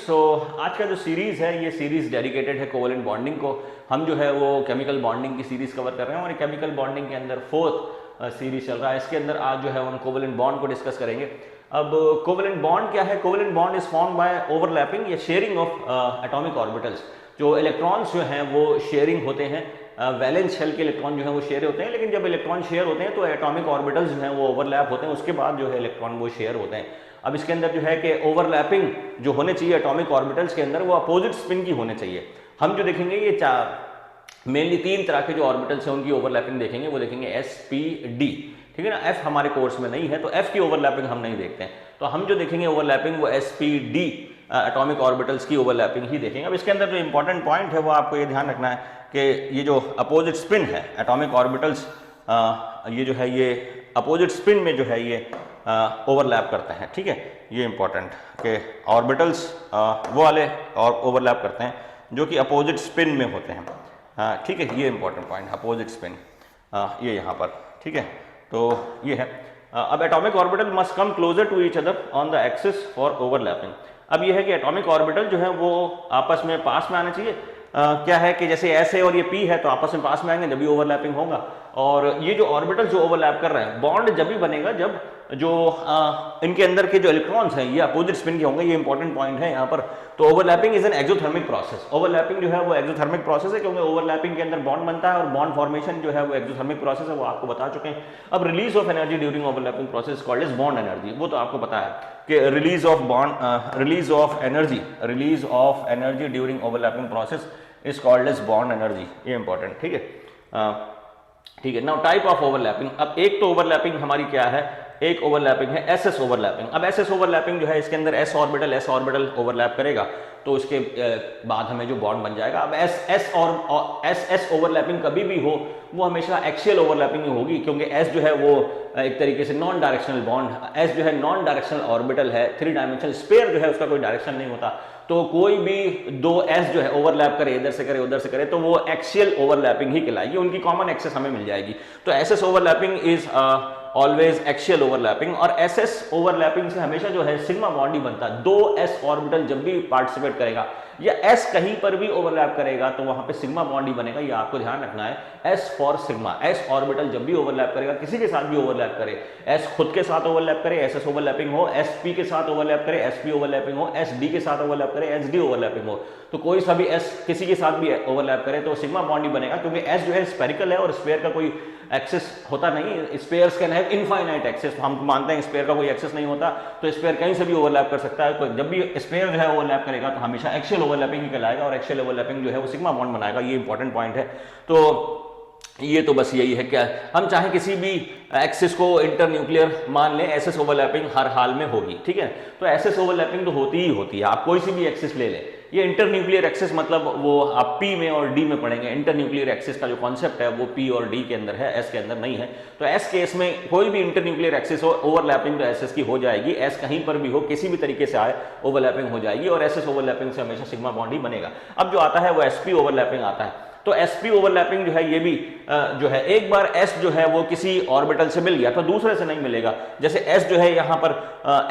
सो आज का जो सीरीज़ है ये सीरीज़ डेडिकेटेड है कोवलेंट बॉन्डिंग को। हम जो है वो केमिकल बॉन्डिंग की सीरीज़ कवर कर रहे हैं और केमिकल बॉन्डिंग के अंदर फोर्थ सीरीज चल रहा है। इसके अंदर आज जो है हम कोवलेंट बॉन्ड को डिस्कस करेंगे। अब कोवलेंट बॉन्ड क्या है? Covalent bond is form bye overlapping या शेयरिंग ऑफ एटॉमिक ऑर्बिटल्स। जो इलेक्ट्रॉन्स जो हैं वो शेयरिंग होते हैं, वैलेंस शेल के इलेक्ट्रॉन जो है वो शेयर होते हैं, लेकिन जब इलेक्ट्रॉन शेयर होते हैं तो एटॉमिक ऑर्बिटल्स जो हैं वो ओवरलैप होते हैं, उसके बाद जो है इलेक्ट्रॉन वो शेयर होते हैं। अब इसके अंदर जो है कि ओवरलैपिंग जो होने चाहिए एटॉमिक ऑर्बिटल्स के अंदर वो अपोजिट स्पिन की होने चाहिए। हम जो देखेंगे ये मेनली तीन तरह के जो ऑर्बिटल्स हैं उनकी ओवरलैपिंग देखेंगे, वो देखेंगे एस पी डी, ठीक है ना। एफ हमारे कोर्स में नहीं है तो एफ की ओवरलैपिंग हम नहीं देखते हैं, तो हम जो देखेंगे ओवरलैपिंग वो S P D atomic orbitals की ओवरलैपिंग ही देखेंगे। अब इसके अंदर जो इंपॉर्टेंट पॉइंट है वो आपको ये ध्यान रखना है कि ये जो अपोजिट स्पिन है एटॉमिक ऑर्बिटल्स, ये जो है ये अपोजिट स्पिन में जो है ये ओवरलैप करते हैं, ठीक है। ये इंपॉर्टेंट कि ऑर्बिटल्स वो वाले और ओवरलैप करते हैं जो कि अपोजिट स्पिन में होते हैं, ठीक है। ये इंपॉर्टेंट पॉइंट, अपोजिट स्पिन ये यहाँ पर, ठीक है। तो ये है अब atomic orbital must come closer to each other on the axis for overlapping. अब ये है कि एटॉमिक ऑर्बिटल जो है वो आपस में पास में आना चाहिए। क्या है कि जैसे एस है और ये पी है तो आपस में पास में आएंगे जब भी ओवरलैपिंग होगा। और ये जो ऑर्बिटल जो ओवरलैप कर रहे हैं, बॉन्ड जब भी बनेगा जब जो इनके अंदर के जो इलेक्ट्रॉन्स हैं ये अपोजिट स्पिन के होंगे। ये इंपॉर्टेंट पॉइंट है यहाँ पर। तो overlapping is an exothermic process. Overlapping जो है वो एक्सोथर्मिक प्रोसेस है क्योंकि ओवरलैपिंग के अंदर बॉन्ड बनता है और बॉन्ड फॉर्मेशन जो है वो एक्सोथर्मिक प्रोसेस है, वो आपको बता चुके हैं। अब release of energy during overlapping process called as bond energy. वो तो आपको पता है कि release of energy during overlapping process is called as bond energy. ये इंपॉर्टेंट, ठीक है, ठीक है। Now type of overlapping. अब एक तो ओवरलैपिंग हमारी क्या है, एक ओवरलैपिंग है एस एस ओवरलैपिंग। अब एस एस ओवरलैपिंग जो है इसके अंदर एस ऑर्बिटल ओवरलैप करेगा तो उसके बाद हमें जो बॉन्ड बन जाएगा। अब एस एस ओवरलैपिंग कभी भी हो वो हमेशा एक्सियल ओवरलैपिंग ही होगी, क्योंकि एस जो है वो एक तरीके से नॉन डायरेक्शनल बॉन्ड, एस जो है नॉन डायरेक्शनल ऑर्बिटल है, 3 डायमेंशनल स्फीयर जो है उसका कोई डायरेक्शन नहीं होता। तो कोई भी दो एस जो है ओवरलैप करे, इधर से करे उधर से करे, तो वो एक्सियल ओवरलैपिंग ही कहलाएगी, उनकी कॉमन एक्सेस हमें मिल जाएगी। तो S S overlapping is always axial overlapping. और एस एस ओवरलैपिंग से हमेशा जो है सिग्मा बॉन्ड ही बनता है। दो एस ऑर्बिटल जब भी पार्टिसिपेट करेगा या एस कहीं पर भी ओवरलैप करेगा तो वहां पे सिग्मा बॉन्ड ही बनेगा। ये आपको ध्यान रखना है, S for sigma. S orbital जब भी ओवरलैप करेगा, किसी के साथ भी ओवरलैप करे, एस खुद के साथ ओवरलैप करे एस एस ओवरलैपिंग हो, एस पी के साथ ओवरलैप करे एस पी ओवरलैपिंग हो, एस डी के साथ ओवरलैप करे एस डी ओवरलैपिंग हो, तो कोई सा भी एस किसी के साथ भी ओवरलैप करे तो सिग्मा बॉन्ड ही बनेगा। क्योंकि एस जो है स्फेरिकल है और स्फीयर का कोई एक्सेस होता नहीं, spheres can have infinite axes. हम मानते हैं स्पेयर का कोई एक्सेस नहीं होता, तो स्पेयर कहीं से भी ओवरलैप कर सकता है। तो जब भी स्पेयर जो है ओवरलैप करेगा तो हमेशा एक्सियल ओवरलैपिंग ही कहलाएगा और एक्सियल ओवरलैपिंग जो है वो सिग्मा बॉन्ड बनाएगा। ये इंपॉर्टेंट पॉइंट है। तो ये तो बस यही है, क्या हम चाहे किसी भी एक्सिस को इंटर न्यूक्लियर मान लें, एसएस ओवरलैपिंग हर हाल में होगी, ठीक है। तो एसएस ओवरलैपिंग तो होती ही होती है, आप कोई सी भी एक्सिस ले लें। ये इंटर न्यूक्लियर एक्सिस मतलब वो आप पी में और डी में पढ़ेंगे। इंटर न्यूक्लियर एक्सिस का जो कॉन्सेप्ट है वो पी और डी के अंदर है, एस के अंदर नहीं है। तो एस केस में कोई भी इंटर न्यूक्लियर एक्सिस हो, ओवरलैपिंग तो एसएस की हो जाएगी। एस कहीं पर भी हो, किसी भी तरीके से आए, ओवरलैपिंग हो जाएगी और एसएस ओवरलैपिंग से हमेशा सिग्मा बॉन्ड ही बनेगा। अब जो आता है वो एसपी ओवरलैपिंग आता है। तो sp ओवरलैपिंग जो है ये भी जो है एक बार s जो है वो किसी ऑर्बिटल से मिल गया तो दूसरे से नहीं मिलेगा। जैसे s जो है यहाँ पर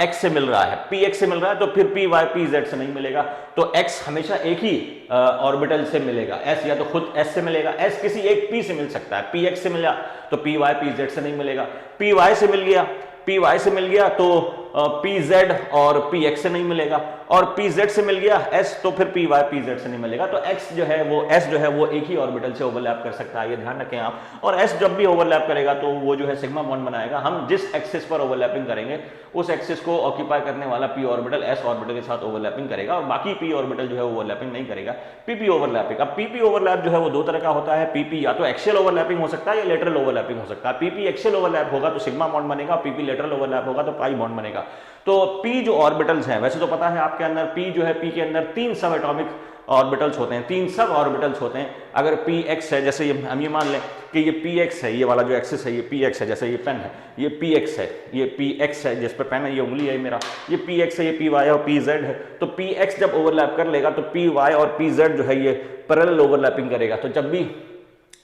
x से मिल रहा है, px से मिल रहा है, तो फिर py pz से नहीं मिलेगा। तो x हमेशा एक ही ऑर्बिटल से मिलेगा। s या तो खुद s से मिलेगा, s किसी एक p से मिल सकता है, px से मिला तो py pz से नहीं मिलेगा, py से मिल गया तो pz और px से नहीं मिलेगा, और pz से मिल गया s तो फिर py pz से नहीं मिलेगा। तो x जो है वो s जो है वो एक ही ऑर्बिटल से ओवरलैप कर सकता है, ये ध्यान रखें आप। और s जब भी ओवरलैप करेगा तो वो जो है सिग्मा बॉन्ड बनाएगा। हम जिस एक्सिस पर ओवरलैपिंग करेंगे उस एक्सिस को ऑक्यूपाई करने वाला p ऑर्बिटल s ऑर्बिटल के साथ ओवरलैपिंग करेगा और बाकी p ऑर्बिटल जो है ओवरलैपिंग नहीं करेगा। pp ओवरलैपिंग, अब pp ओवरलैप जो है वो दो तरह का होता है। pp या तो एक्सियल ओवरलैपिंग हो सकता है या लेटरल ओवरलैपिंग हो सकता है। pp एक्सियल ओवरलैप होगा तो सिग्मा बॉन्ड बनेगा, pp लेटरल ओवरलैप होगा तो पाई बॉन्ड बनेगा। तो p जो ऑर्बिटल्स हैं, वैसे तो पता है आपके अंदर p जो है, p के अंदर 3 सब एटॉमिक ऑर्बिटल्स होते हैं, 3 सब ऑर्बिटल्स होते हैं। अगर px है, जैसे हम ये मान लें कि ये px है, ये वाला जो एक्सिस है ये px है, जैसे ये पेन है ये px है, ये px है, जिस पर पेन है ये उंगली है मेरा, ये px है, ये py और pz है। तो px जब ओवरलैप कर लेगा तो py और pz जो है ये पैरेलल ओवरलैपिंग करेगा। तो जब भी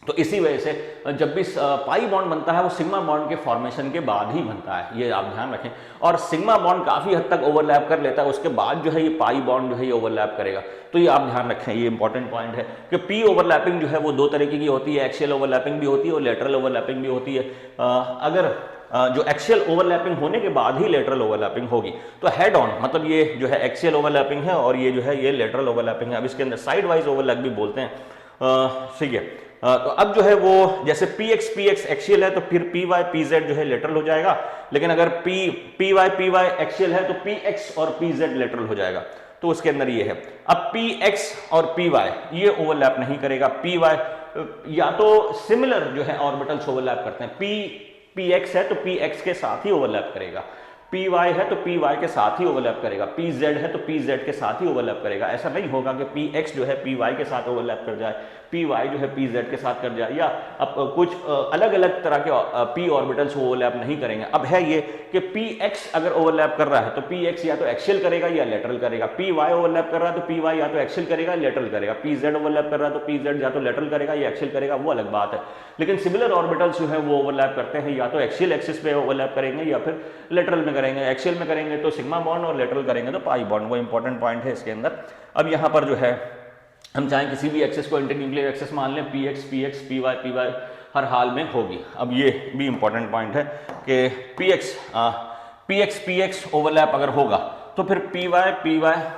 तो इसी वजह से जब भी पाई बॉन्ड बनता है वो सिग्मा बॉन्ड के फॉर्मेशन के बाद ही बनता है, ये आप ध्यान रखें। और सिग्मा बॉन्ड काफी हद तक ओवरलैप कर लेता है, उसके बाद जो है ये पाई बॉन्ड जो है ये ओवरलैप करेगा। तो ये आप ध्यान रखें, ये इंपॉर्टेंट पॉइंट है कि पी ओवरलैपिंग जो है वो दो तरीके की होती है, एक्सियल ओवरलैपिंग भी होती है और लेटरल ओवरलैपिंग भी होती है। अगर जो एक्सियल ओवरलैपिंग होने के बाद ही लेटरल ओवरलैपिंग होगी तो हेड ऑन, मतलब ये जो है एक्सियल ओवरलैपिंग है और ये जो है ये लेटरल ओवरलैपिंग है। अब इसके अंदर साइड वाइज ओवरलैप भी बोलते हैं, ठीक है। तो अब जो है वो जैसे पी एक्स एक्सियल है तो फिर पी वाई पी जेड जो है लेटरल हो जाएगा, लेकिन अगर पी वाई एक्सियल है तो पी एक्स और पी जेड लेटरल हो जाएगा। तो उसके अंदर ये है, अब पी एक्स और पी वाई ये ओवरलैप नहीं करेगा, पी वाई या तो सिमिलर जो है ऑर्बिटल्स ओवरलैप करते हैं, पी एक्स है तो पी एक्स के साथ ही ओवरलैप करेगा, पी वाई है तो पी वाई के साथ ही ओवरलैप करेगा, पी जेड है तो पी जेड के साथ ही ओवरलैप करेगा। ऐसा नहीं होगा कि पी एक्स जो है पी वाई के साथ ओवरलैप कर जाए, पी वाई जो है पी जेड के साथ कर जाए, या अब कुछ अलग अलग तरह के पी ऑर्बिटल्स ओवरलैप नहीं करेंगे। अब है ये कि पी एक्स अगर ओवरलैप कर रहा है तो पी एक्स या तो एक्सियल करेगा या लेटरल करेगा, पी वाई ओवरलैप कर रहा है तो पी वाई या तो एक्सियल करेगा या लेटरल करेगा, पी जेड ओवरलैप कर रहा है तो पी जेड या तो लेटरल करेगा या एक्सियल करेगा, वो अलग बात है। लेकिन सिमिलर ऑर्बिटल्स जो है वो ओवरलैप करते हैं, या तो एक्सियल एक्सिस पे ओवरलैप करेंगे या फिर लेटरल में करेंगे। एक्सियल में करेंगे तो सिग्मा बॉन्ड और लेटरल करेंगे तो पाई बॉन्ड, वो इंपॉर्टेंट पॉइंट है इसके अंदर। अब यहाँ पर जो है हम चाहें किसी भी एक्सिस को इंटरन्यूक्लियर एक्सिस मान लें, पी एक्स पी वाई हर हाल में होगी। अब ये भी इंपॉर्टेंट पॉइंट है कि पी एक्स ओवरलैप अगर होगा तो फिर पी वाई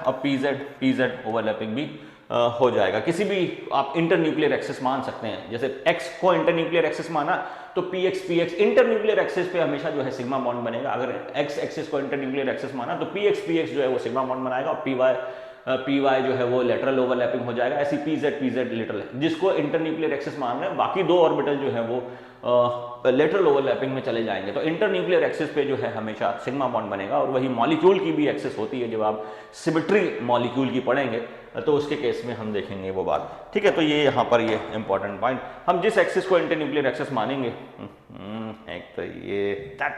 और पी जेड ओवरलैपिंग भी हो जाएगा। किसी भी आप इंटरन्यूक्लियर एक्सिस मान सकते हैं, जैसे एक्स को इंटरन्यूक्लियर एक्सिस माना तो पी एक्स इंटरन्यूक्लियर एक्सिस पे हमेशा जो है सिग्मा बॉन्ड बनेगा। अगर एक्स एक्सिस को इंटरन्यूक्लियर एक्सिस माना तो पी एक्स जो है वो सिग्मा बॉन्ड बनाएगा और पी वाई जो है वो लेटरल ओवरलैपिंग हो जाएगा। ऐसी पी जेड लेटरल है, जिसको इंटरन्यूक्लियर एक्सिस मान रहे हैं, बाकी दो ऑर्बिटल जो है वो लेटरल ओवरलैपिंग में चले जाएंगे। तो इंटरन्यूक्लियर एक्सिस पे जो है हमेशा सिग्मा बॉन्ड बनेगा। और वही मॉलिक्यूल की भी एक्सिस होती है, जब आप सिमेट्री मॉलिक्यूल की पढ़ेंगे तो उसके केस में हम देखेंगे वो बात, ठीक है। तो ये यहाँ पर ये इंपॉर्टेंट पॉइंट, हम जिस एक्सिस को इंटरन्यूक्लियर एक्सिस मानेंगे, एक तो ये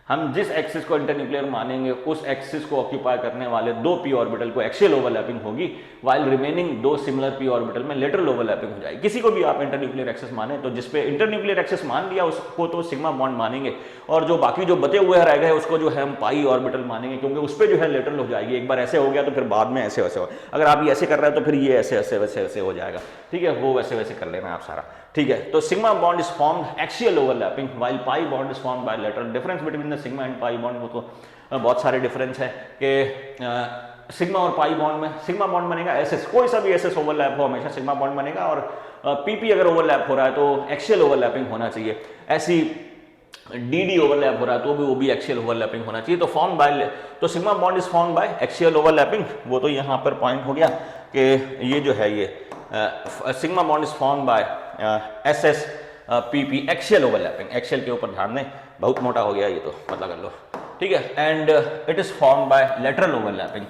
हम जिस एक्सिस को इंटरन्यूक्लियर मानेंगे उस एक्सिस को ऑक्यूपाई करने वाले दो पी ऑर्बिटल को एक्सियल ओवरलैपिंग होगी, वाइल रिमेनिंग दो सिमिलर पी ऑर्बिटल में लेटरल ओवरलैपिंग हो जाएगी। किसी को भी आप इंटरन्यूक्लियर एक्सिस माने तो जिसपे इंटरन्यूक्लियर एक्सिस मान लिया उसको तो सिग्मा बॉन्ड मानेंगे, और जो बाकी जो बचे हुए रह गए उसको जो है हम पाई ऑर्बिटल मानेंगे, क्योंकि उस पर जो है लेटरल हो जाएगी। एक बार ऐसे हो गया तो फिर बाद में ऐसे वैसे हो, अगर आप ये ऐसे कर रहे हैं तो फिर ये ऐसे ऐसे वैसे वैसे हो जाएगा, ठीक है। वो वैसे वैसे कर लेना आप सारा, ठीक है। तो sigma bond is formed axial overlapping while pi bond is formed bye lateral. Difference between the sigma and pi bond, वो तो बहुत सारे डिफरेंस है कि सिग्मा और पाई बॉन्ड में सिग्मा बॉन्ड बनेगा एसएस, कोई सा भी एसएस ओवरलैप हो हमेशा सिग्मा बॉन्ड बनेगा, और पीपी अगर ओवरलैप हो रहा है तो एक्सियल ओवरलैपिंग होना चाहिए। ऐसी डीडी ओवरलैप हो रहा है तो भी वो भी एक्सियल ओवरलैपिंग होना चाहिए। तो फॉर्म बाय, तो sigma bond is form bye axial overlapping. वो तो यहाँ पर पॉइंट हो गया कि ये जो है ये sigma bond is form bye SS PP axial overlapping. Axial के ऊपर ध्यान दें, बहुत मोटा हो गया ये तो पता कर लो, ठीक है। And it is form bye lateral overlapping,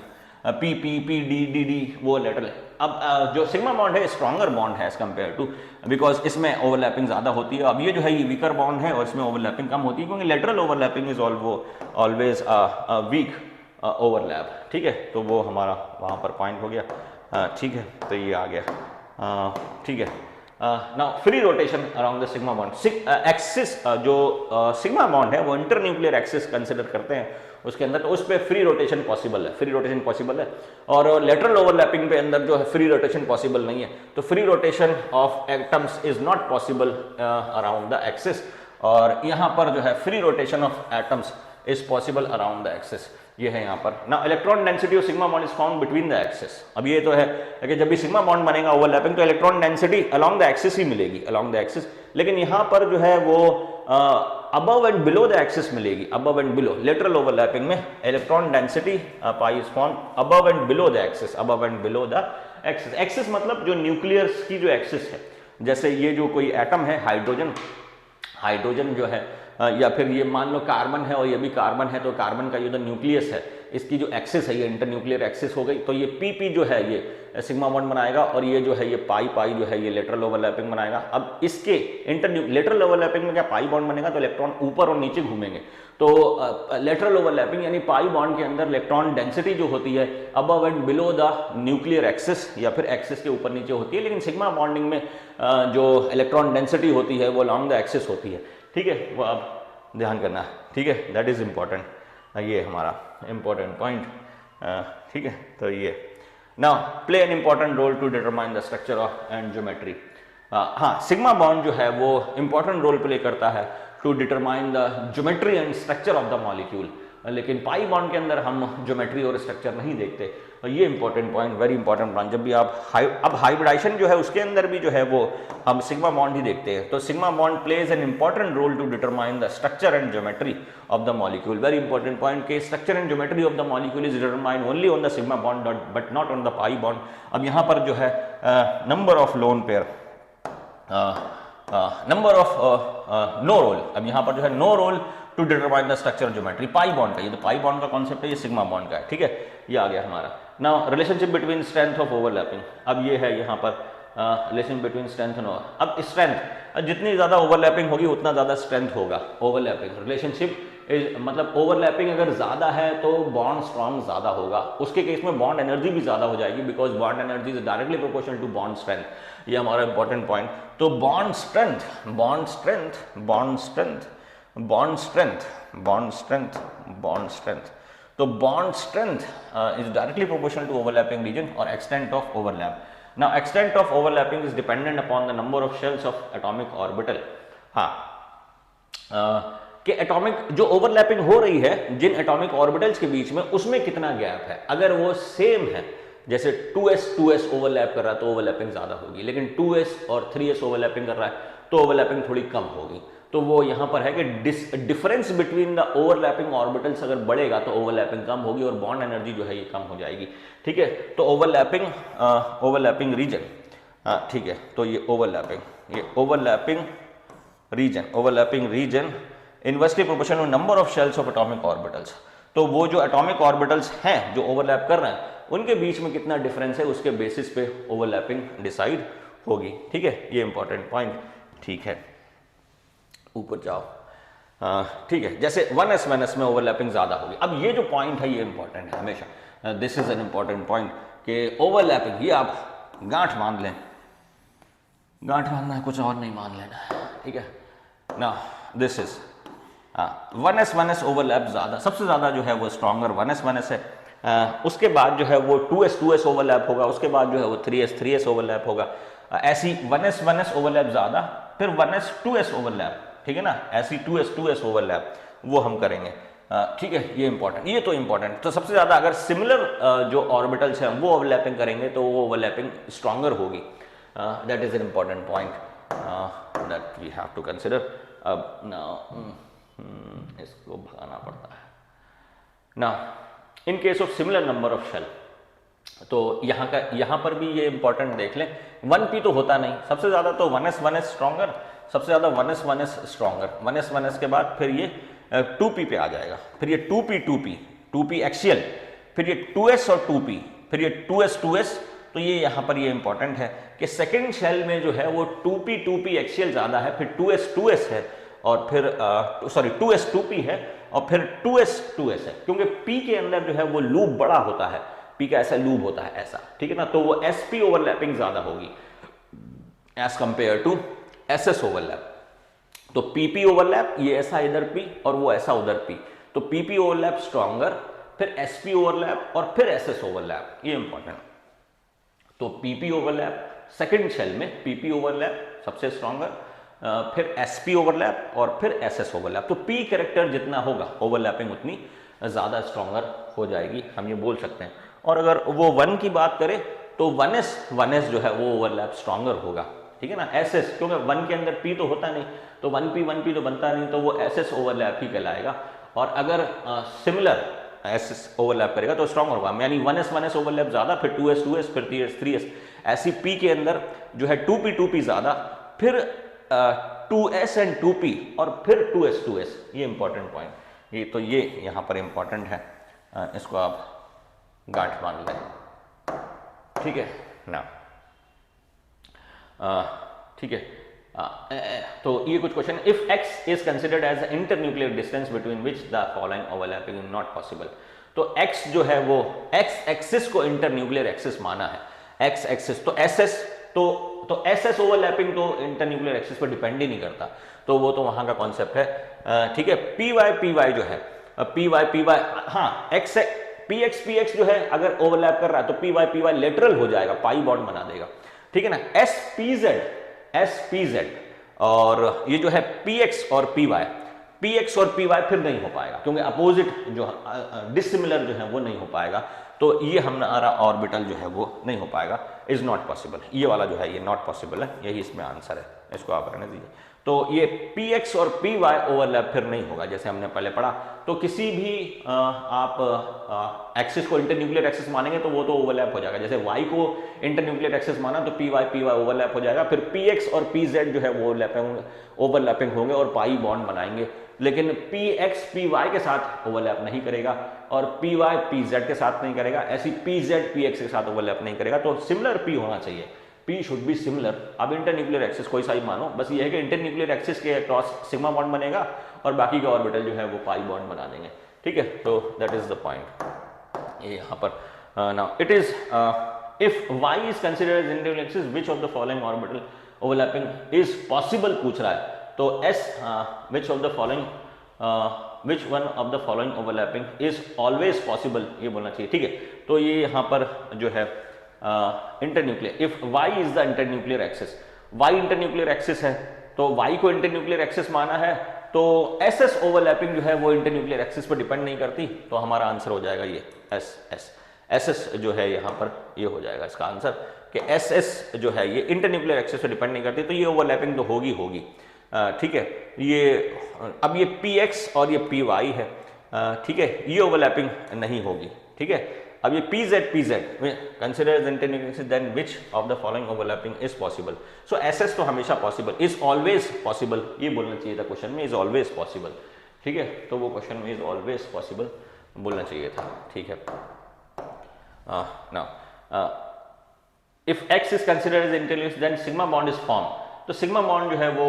P D D D वो लेटरल है। अब जो सिग्मा बॉन्ड है स्ट्रॉन्गर बॉन्ड है एज कम्पेयर टू, बिकॉज इसमें ओवरलैपिंग ज्यादा होती है। अब ये जो है ये वीकर बॉन्ड है और इसमें ओवरलैपिंग कम होती है, क्योंकि lateral overlapping is always weak overlap, ठीक है। तो वो हमारा वहाँ पर पॉइंट हो गया, ठीक है। तो ये आ गया, ठीक है। Now free rotation around the sigma bond axis, जो सिग्मा बॉन्ड है वो इंटरन्यूक्लियर एक्सिस कंसिडर करते हैं उसके अंदर, तो उस पर फ्री रोटेशन पॉसिबल है, फ्री रोटेशन पॉसिबल है। और लेटरल ओवरलैपिंग पे अंदर जो है फ्री रोटेशन पॉसिबल नहीं है। तो free rotation of atoms is not possible around the axis, और यहाँ पर जो है free rotation of atoms is possible around the axis. ये है यहाँ पर ना electron density of sigma bond is found between the axis. अब ये तो है कि जब भी सिग्मा बॉन्ड बनेगा ओवरलैपिंग तो electron density along the axis ही मिलेगी, अलोंग द एक्सिस। लेकिन यहाँ पर जो है वो above and below the axis मिलेगी, above and below. Lateral overlapping में electron density pi is found above and below the axis, above and below the axis. Axis मतलब जो न्यूक्लियस की जो एक्सिस है, जैसे ये जो कोई एटम है हाइड्रोजन जो है या फिर ये मान लो कार्बन है और ये भी कार्बन है, तो कार्बन का ये जो न्यूक्लियस है, इसकी जो एक्सिस है ये इंटरन्यूक्लियर एक्सिस हो गई, तो ये पी जो है ये सिग्मा बॉन्ड बनाएगा, और ये जो है ये पाई जो है ये लेटरल ओवरलैपिंग बनाएगा। अब इसके लेटरल ओवरलैपिंग में क्या पाई बॉन्ड बनेगा, तो इलेक्ट्रॉन ऊपर और नीचे घूमेंगे। तो लेटरल ओवरलैपिंग यानी पाई बॉन्ड के अंदर इलेक्ट्रॉन डेंसिटी जो होती है above and below the nuclear axis या फिर एक्सिस के ऊपर नीचे होती है, लेकिन सिग्मा बॉन्डिंग में जो इलेक्ट्रॉन डेंसिटी होती है वो लॉन्ग द एक्सिस होती है। ठीक है, वो आप ध्यान करना, ठीक है, दैट इज इंपॉर्टेंट, ये हमारा इंपॉर्टेंट पॉइंट। ठीक है, तो ये now play an important role to determine the structure of and geometry. हाँ, सिग्मा बॉन्ड जो है वो इंपॉर्टेंट रोल प्ले करता है to determine the geometry and structure of the molecule, लेकिन पाई बॉन्ड के अंदर हम ज्योमेट्री और स्ट्रक्चर नहीं देखते। ये important point, very important point. जब भी आप अब हाइब्रिडाइजेशन जो है उसके अंदर भी जो है वो हम सिग्मा बॉन्ड ही देखते हैं। तो sigma bond plays an important role to determine the structure and geometry of the molecule. Very important point के structure and geometry of the molecule is determined only on the sigma bond but not on the pi bond. अब यहाँ पर जो है number of lone pair, number of no role, अब यहाँ पर जो है no role to determine the structure geometry pi bond का। ये तो पाई बॉन्ड का कॉन्सेप्ट है, ये सिग्मा बॉन्ड का है। ठीक है, ये आ गया हमारा। Now relationship between strength of overlapping, अब ये है यहाँ पर रिलेशन बिटवीन स्ट्रेंथ एंड अब स्ट्रेंथ, जितनी ज्यादा ओवरलैपिंग होगी उतना ज्यादा स्ट्रेंथ होगा। ओवरलैपिंग रिलेशनशिप मतलब ओवरलैपिंग अगर ज्यादा है तो बॉन्ड स्ट्रॉन्ग ज्यादा होगा, उसके केस में बॉन्ड एनर्जी भी ज्यादा हो जाएगी, because bond energy is directly proportional to bond strength. ये हमारा इंपॉर्टेंट पॉइंट। तो bond strength, bond strength, bond strength, bond strength, bond strength, bond strength, तो bond strength is directly proportional to overlapping region और extent of overlap. Now extent of overlapping is dependent upon the number of shells of atomic orbital. हाँ, कि atomic जो overlapping हो रही है जिन atomic orbitals के बीच में, उसमें कितना गैप है। अगर वो सेम है, जैसे 2s ओवरलैप कर रहा है तो ओवरलैपिंग ज्यादा होगी, लेकिन 2s और 3s ओवरलैपिंग कर रहा है तो ओवरलैपिंग थोड़ी कम होगी। तो वो यहां पर है कि difference between the overlapping orbitals अगर बढ़ेगा तो ओवरलैपिंग कम होगी और बॉन्ड एनर्जी जो है ये कम हो जाएगी। ठीक है, तो ओवरलैपिंग रीजन, ठीक है, तो ये overlapping region inversely proportional number of shells of atomic orbitals. तो वो जो एटॉमिक ऑर्बिटल्स हैं जो ओवरलैप कर रहे हैं उनके बीच में कितना डिफरेंस है उसके बेसिस पे ओवरलैपिंग डिसाइड होगी। ठीक है, ये इंपॉर्टेंट पॉइंट। ठीक है, ऊपर जाओ। ठीक है, जैसे 1s में ओवरलैपिंग ज्यादा होगी। अब ये जो पॉइंट है ये इंपॉर्टेंट है हमेशा, this is an important point कि ओवरलैपिंग, ये आप गांठ बांध लें, गांठ बांधना है, कुछ और नहीं मान लेना। ठीक है ना, दिस इज 1s ओवरलैप ज्यादा, सबसे ज्यादा जो है वो स्ट्रॉन्गर 1s है। उसके बाद जो है वो 2s ओवरलैप होगा, उसके बाद जो है वो 3s ओवरलैप होगा। ऐसी 1s ओवरलैप ज्यादा, फिर 1s 2s ओवरलैप, ठीक है ना, ऐसी 2s ओवरलैप वो हम करेंगे। ठीक है, ये इंपॉर्टेंट, ये तो इंपॉर्टेंट। तो सबसे ज्यादा अगर सिमिलर जो ऑर्बिटल्स हैं वो ओवरलैपिंग करेंगे तो वो ओवरलैपिंग स्ट्रॉन्गर होगी। That is an important point that we have to consider. अब नाउ इसको भगाना पड़ता है ना। In case of similar number of shell, तो यहाँ पर भी ये इंपॉर्टेंट देख लें, 1p तो होता नहीं, सबसे ज्यादा तो 1s स्ट्रॉन्गर, सबसे ज्यादा 1s स्ट्रॉन्गर, 1s के बाद फिर ये 2p पे आ जाएगा, फिर ये 2p एक्सियल, फिर ये 2s और 2p, फिर ये 2s। तो ये यहाँ पर ये इंपॉर्टेंट है कि सेकेंड शेल में जो है वो 2p एक्सियल ज्यादा है, फिर 2s है, और फिर 2s 2p है, और फिर 2s है, क्योंकि p के अंदर जो है वो लूप बड़ा होता है, p का ऐसा लूप होता है ऐसा, ठीक है ना। तो वो sp ओवरलैपिंग ज्यादा होगी as compare to ss overlap. तो pp ओवरलैप, ये ऐसा इधर p और वो ऐसा उधर p, तो pp ओवरलैप स्ट्रॉन्गर, फिर sp ओवरलैप और फिर ss ओवरलैप, ये इंपॉर्टेंट। तो pp ओवरलैप सेकेंड शेल में, pp ओवरलैप सबसे स्ट्रॉन्गर, फिर sp ओवरलैप और फिर ss ओवरलैप। तो p कैरेक्टर जितना होगा ओवरलैपिंग उतनी ज्यादा स्ट्रॉन्गर हो जाएगी, हम ये बोल सकते हैं। और अगर वो 1 की बात करें तो 1s जो है वो ओवरलैप स्ट्रॉन्गर होगा, ठीक है ना। ss, क्योंकि 1 के अंदर p तो होता नहीं, तो 1p तो बनता नहीं, तो वो ss ओवरलैप ही कहलाएगा। और अगर सिमिलर ss ओवरलैप करेगा तो स्ट्रॉन्ग होगा, यानी 1s ओवरलैप ज्यादा, फिर 2s फिर 3s। ऐसी p के अंदर जो है 2p ज्यादा, फिर 2s एंड 2p और फिर 2s, ये इंपॉर्टेंट पॉइंट, ये तो ये यहाँ पर इंपॉर्टेंट है, इसको आप गांठ मान लें, ठीक है ना। ठीक है, तो ये कुछ question, if x is considered as internuclear distance between which the following overlapping is not possible. तो x जो है वो x एक्सिस को इंटरन्यूक्लियर एक्सिस माना है, x एक्सिस तो ss, तो ss ओवरलैपिंग तो इंटरन्यूक्लियर एक्सिस पर डिपेंड ही नहीं करता, तो वो तो वहां का कॉन्सेप्ट है, ठीक है। py जो है py हाँ x px जो है अगर ओवरलैप कर रहा है तो py लेटरल हो जाएगा, पाई बॉन्ड बना देगा, ठीक है ना। spz और ये जो है px और py फिर नहीं हो पाएगा क्योंकि अपोजिट जो डिसिमिलर जो है वो नहीं हो पाएगा, तो ये हमारा ऑर्बिटल जो है वो नहीं हो पाएगा, इज नॉट पॉसिबल। ये वाला जो है ये नॉट पॉसिबल है, यही इसमें आंसर है, इसको आप रहने दीजिए। तो ये px और py ओवरलैप फिर नहीं होगा, जैसे हमने पहले पढ़ा। तो किसी भी आप एक्सिस को इंटरन्यूक्लियर एक्सिस मानेंगे तो वो तो ओवरलैप हो जाएगा, जैसे y को इंटरन्यूक्लियर एक्सिस माना तो py ओवरलैप हो जाएगा, फिर px और pz जो है वो ओवरलैपिंग होंगे और पाई बॉन्ड बनाएंगे, लेकिन px py के साथ ओवरलैप नहीं करेगा और py pz के साथ नहीं करेगा, ऐसी pz px के साथ ओवरलैप नहीं करेगा। तो सिमिलर p होना चाहिए, P शुड बी सिमिलर। अब इंटरन्यूक्लियर एक्सिस कोई सा ही मानो, बस ये है कि इंटरन्यूक्लियर एक्सिस के अक्रॉस सिग्मा बॉन्ड बनेगा और बाकी का ऑर्बिटल जो है वो पाई बॉन्ड बना देंगे, ठीक है। तो दैट इज द पॉइंट ये यहाँ पर। Now it is if y is considered as internuclear axis which of the following orbital overlapping is possible पूछ रहा है, तो S which of the following which one of the following overlapping is always possible, ये बोलना चाहिए, ठीक है। तो ये यहाँ पर जो है internuclear, if y is the internuclear axis, y internuclear axis है तो y को इंटरन्यूक्लियर एक्सिस माना है, तो ss ओवरलैपिंग जो है वो इंटरन्यूक्लियर एक्सिस पर डिपेंड नहीं करती, तो हमारा आंसर हो जाएगा ये ss जो है यहाँ पर ये हो जाएगा इसका आंसर कि ss जो है ये इंटरन्यूक्लियर एक्सिस पर डिपेंड नहीं करती, तो ये ओवरलैपिंग तो होगी, ठीक है। ये अब ये px और ये py है, ठीक है, ये ओवरलैपिंग नहीं होगी, ठीक है। अब ये pz consider as internuclear axis, then which of the following overlapping is possible. So ss तो हमेशा पॉसिबल, इज ऑलवेज पॉसिबल, ये बोलना चाहिए था क्वेश्चन में, इज ऑलवेज पॉसिबल, ठीक है। तो वो क्वेश्चन में इज ऑलवेज पॉसिबल बोलना चाहिए था, ठीक है। Now if x is considered as internuclear then sigma bond is form, तो सिग्मा बॉन्ड जो है वो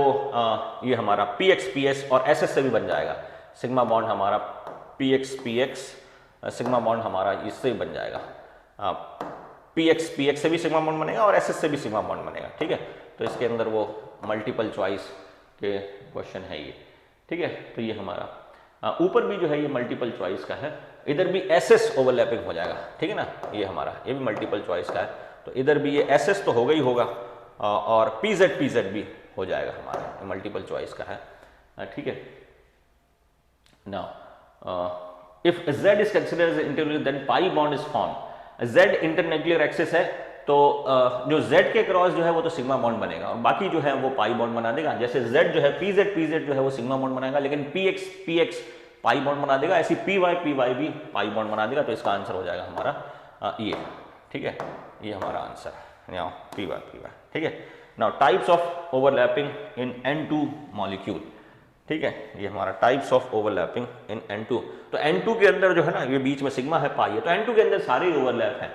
ये हमारा px ps और ss से भी बन जाएगा, सिग्मा बॉन्ड हमारा px सिग्मा बॉन्ड हमारा इससे ही बन जाएगा, px से भी सिग्मा बॉन्ड बनेगा और ss से भी सिग्मा बॉन्ड बनेगा, ठीक है। तो इसके अंदर वो मल्टीपल चॉइस के क्वेश्चन है ये, ठीक है। तो ये हमारा ऊपर भी जो है ये मल्टीपल चॉइस का है, इधर भी ss ओवरलैपिंग हो जाएगा, ठीक है ना, ये हमारा ये भी मल्टीपल चॉइस का है, तो इधर भी ये ss तो होगा ही होगा और pz भी हो जाएगा हमारा, मल्टीपल चॉइस का है, ठीक है। Now if z is considered as internuclear then pi bond is form, z internuclear axis है तो जो z के क्रॉस जो है वो तो सिग्मा बॉन्ड बनेगा और बाकी जो है वो पाई बॉन्ड बना देगा, जैसे z जो है pz जो है वो सिग्मा बॉन्ड बनाएगा, लेकिन px पाई बॉन्ड बना देगा, ऐसी py भी पाई बॉन्ड बना देगा, तो इसका आंसर हो जाएगा हमारा ये, ठीक है, ये हमारा आंसर now py, ठीक है। Now types of overlapping in N2 molecule, ठीक है, ये हमारा types of overlapping in N2। तो N2 के अंदर जो है ना ये बीच में सिग्मा है, पाई है, तो N2 के अंदर सारे ओवरलैप हैं,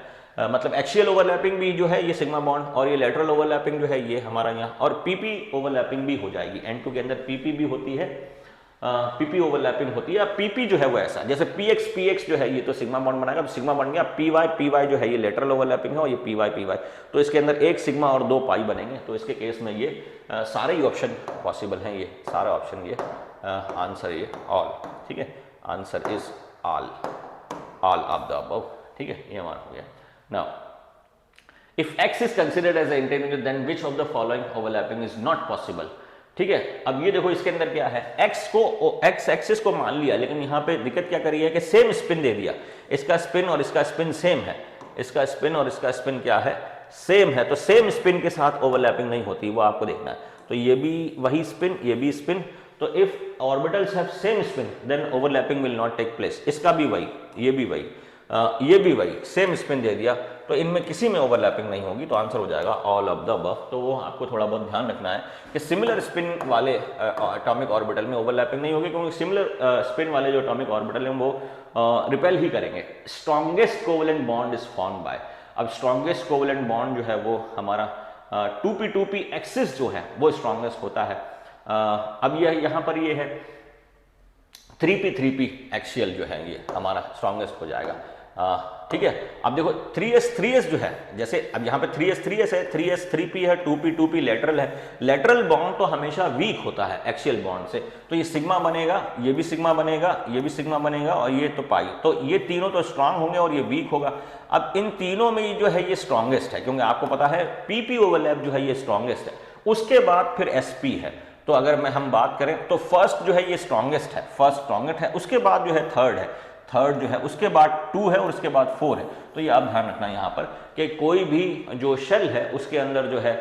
मतलब एक्सियल ओवरलैपिंग भी जो है ये सिग्मा बॉन्ड और ये लेटरल ओवरलैपिंग जो है ये हमारा यहाँ, और PP ओवरलैपिंग भी हो जाएगी, N2 के अंदर PP भी होती है, PP ओवरलैपिंग होती है। PP जो है वो ऐसा, जैसे px जो है ये तो सिग्मा बॉन्ड बनाएगा, सिग्मा बन गया, py जो है ये लेटरल ओवरलैपिंग है और ये py, तो इसके अंदर एक सिग्मा और दो पाई बनेंगे, तो इसके केस में ये सारे ही ऑप्शन पॉसिबल हैं, ये सारा ऑप्शन ये आंसर ये ऑल, ठीक है, answer is all of the above, ठीक है, ये हमारा हो गया। Now if x is considered as internuclear then which of the following overlapping is not possible, ठीक है। अब ये देखो इसके अंदर क्या है, x एक्सिस को मान लिया, लेकिन यहाँ पे दिक्कत क्या करी है कि सेम स्पिन दे दिया, इसका स्पिन और इसका स्पिन सेम है, इसका स्पिन और इसका स्पिन क्या है, सेम है, तो सेम स्पिन के साथ ओवरलैपिंग नहीं होती, वो आपको देखना है। तो ये भी वही स्पिन, ये भी स्पिन, तो if orbitals have same spin then overlapping will not take place, इसका भी वही, ये भी वही, ये भी वही, सेम स्पिन दे दिया, तो इनमें किसी में ओवरलैपिंग नहीं होगी, तो आंसर हो जाएगा ऑल ऑफ द अबव। तो वो आपको थोड़ा बहुत ध्यान रखना है कि सिमिलर स्पिन वाले एटॉमिक ऑर्बिटल में ओवरलैपिंग नहीं होगी, क्योंकि सिमिलर स्पिन वाले जो एटॉमिक ऑर्बिटल हैं वो रिपेल ही करेंगे। Strongest covalent bond is formed by, अब स्ट्रॉन्गेस्ट कोवेलेंट बॉन्ड जो है वो हमारा 2p2p एक्सिस जो है वो स्ट्रॉन्गेस्ट होता है। अब यह यहाँ पर ये है 3p3p एक्सियल जो है ये हमारा स्ट्रॉन्गेस्ट हो जाएगा। ठीक है, अब देखो 3s जो है, जैसे अब यहाँ पे 3s है, 3s 3p है, 2p लेटरल है। लेटरल बॉन्ड तो हमेशा वीक होता है एक्सियल बॉन्ड से, तो ये सिग्मा बनेगा, ये भी सिग्मा बनेगा, ये भी सिग्मा बनेगा, और ये तो पाई, तो ये तीनों तो स्ट्रांग होंगे और ये वीक होगा। अब इन तीनों में जो है ये स्ट्रॉन्गेस्ट है, क्योंकि आपको पता है pp ओवरलैप जो है ये स्ट्रॉन्गेस्ट है, उसके बाद फिर sp है। तो अगर हम बात करें तो फर्स्ट जो है ये स्ट्रॉन्गेस्ट है, फर्स्ट स्ट्रॉन्गेस्ट है, उसके बाद जो है थर्ड है, थर्ड जो है उसके बाद 2 है और उसके बाद 4 है। तो ये आप ध्यान रखना यहाँ पर कि कोई भी जो शेल है उसके अंदर जो है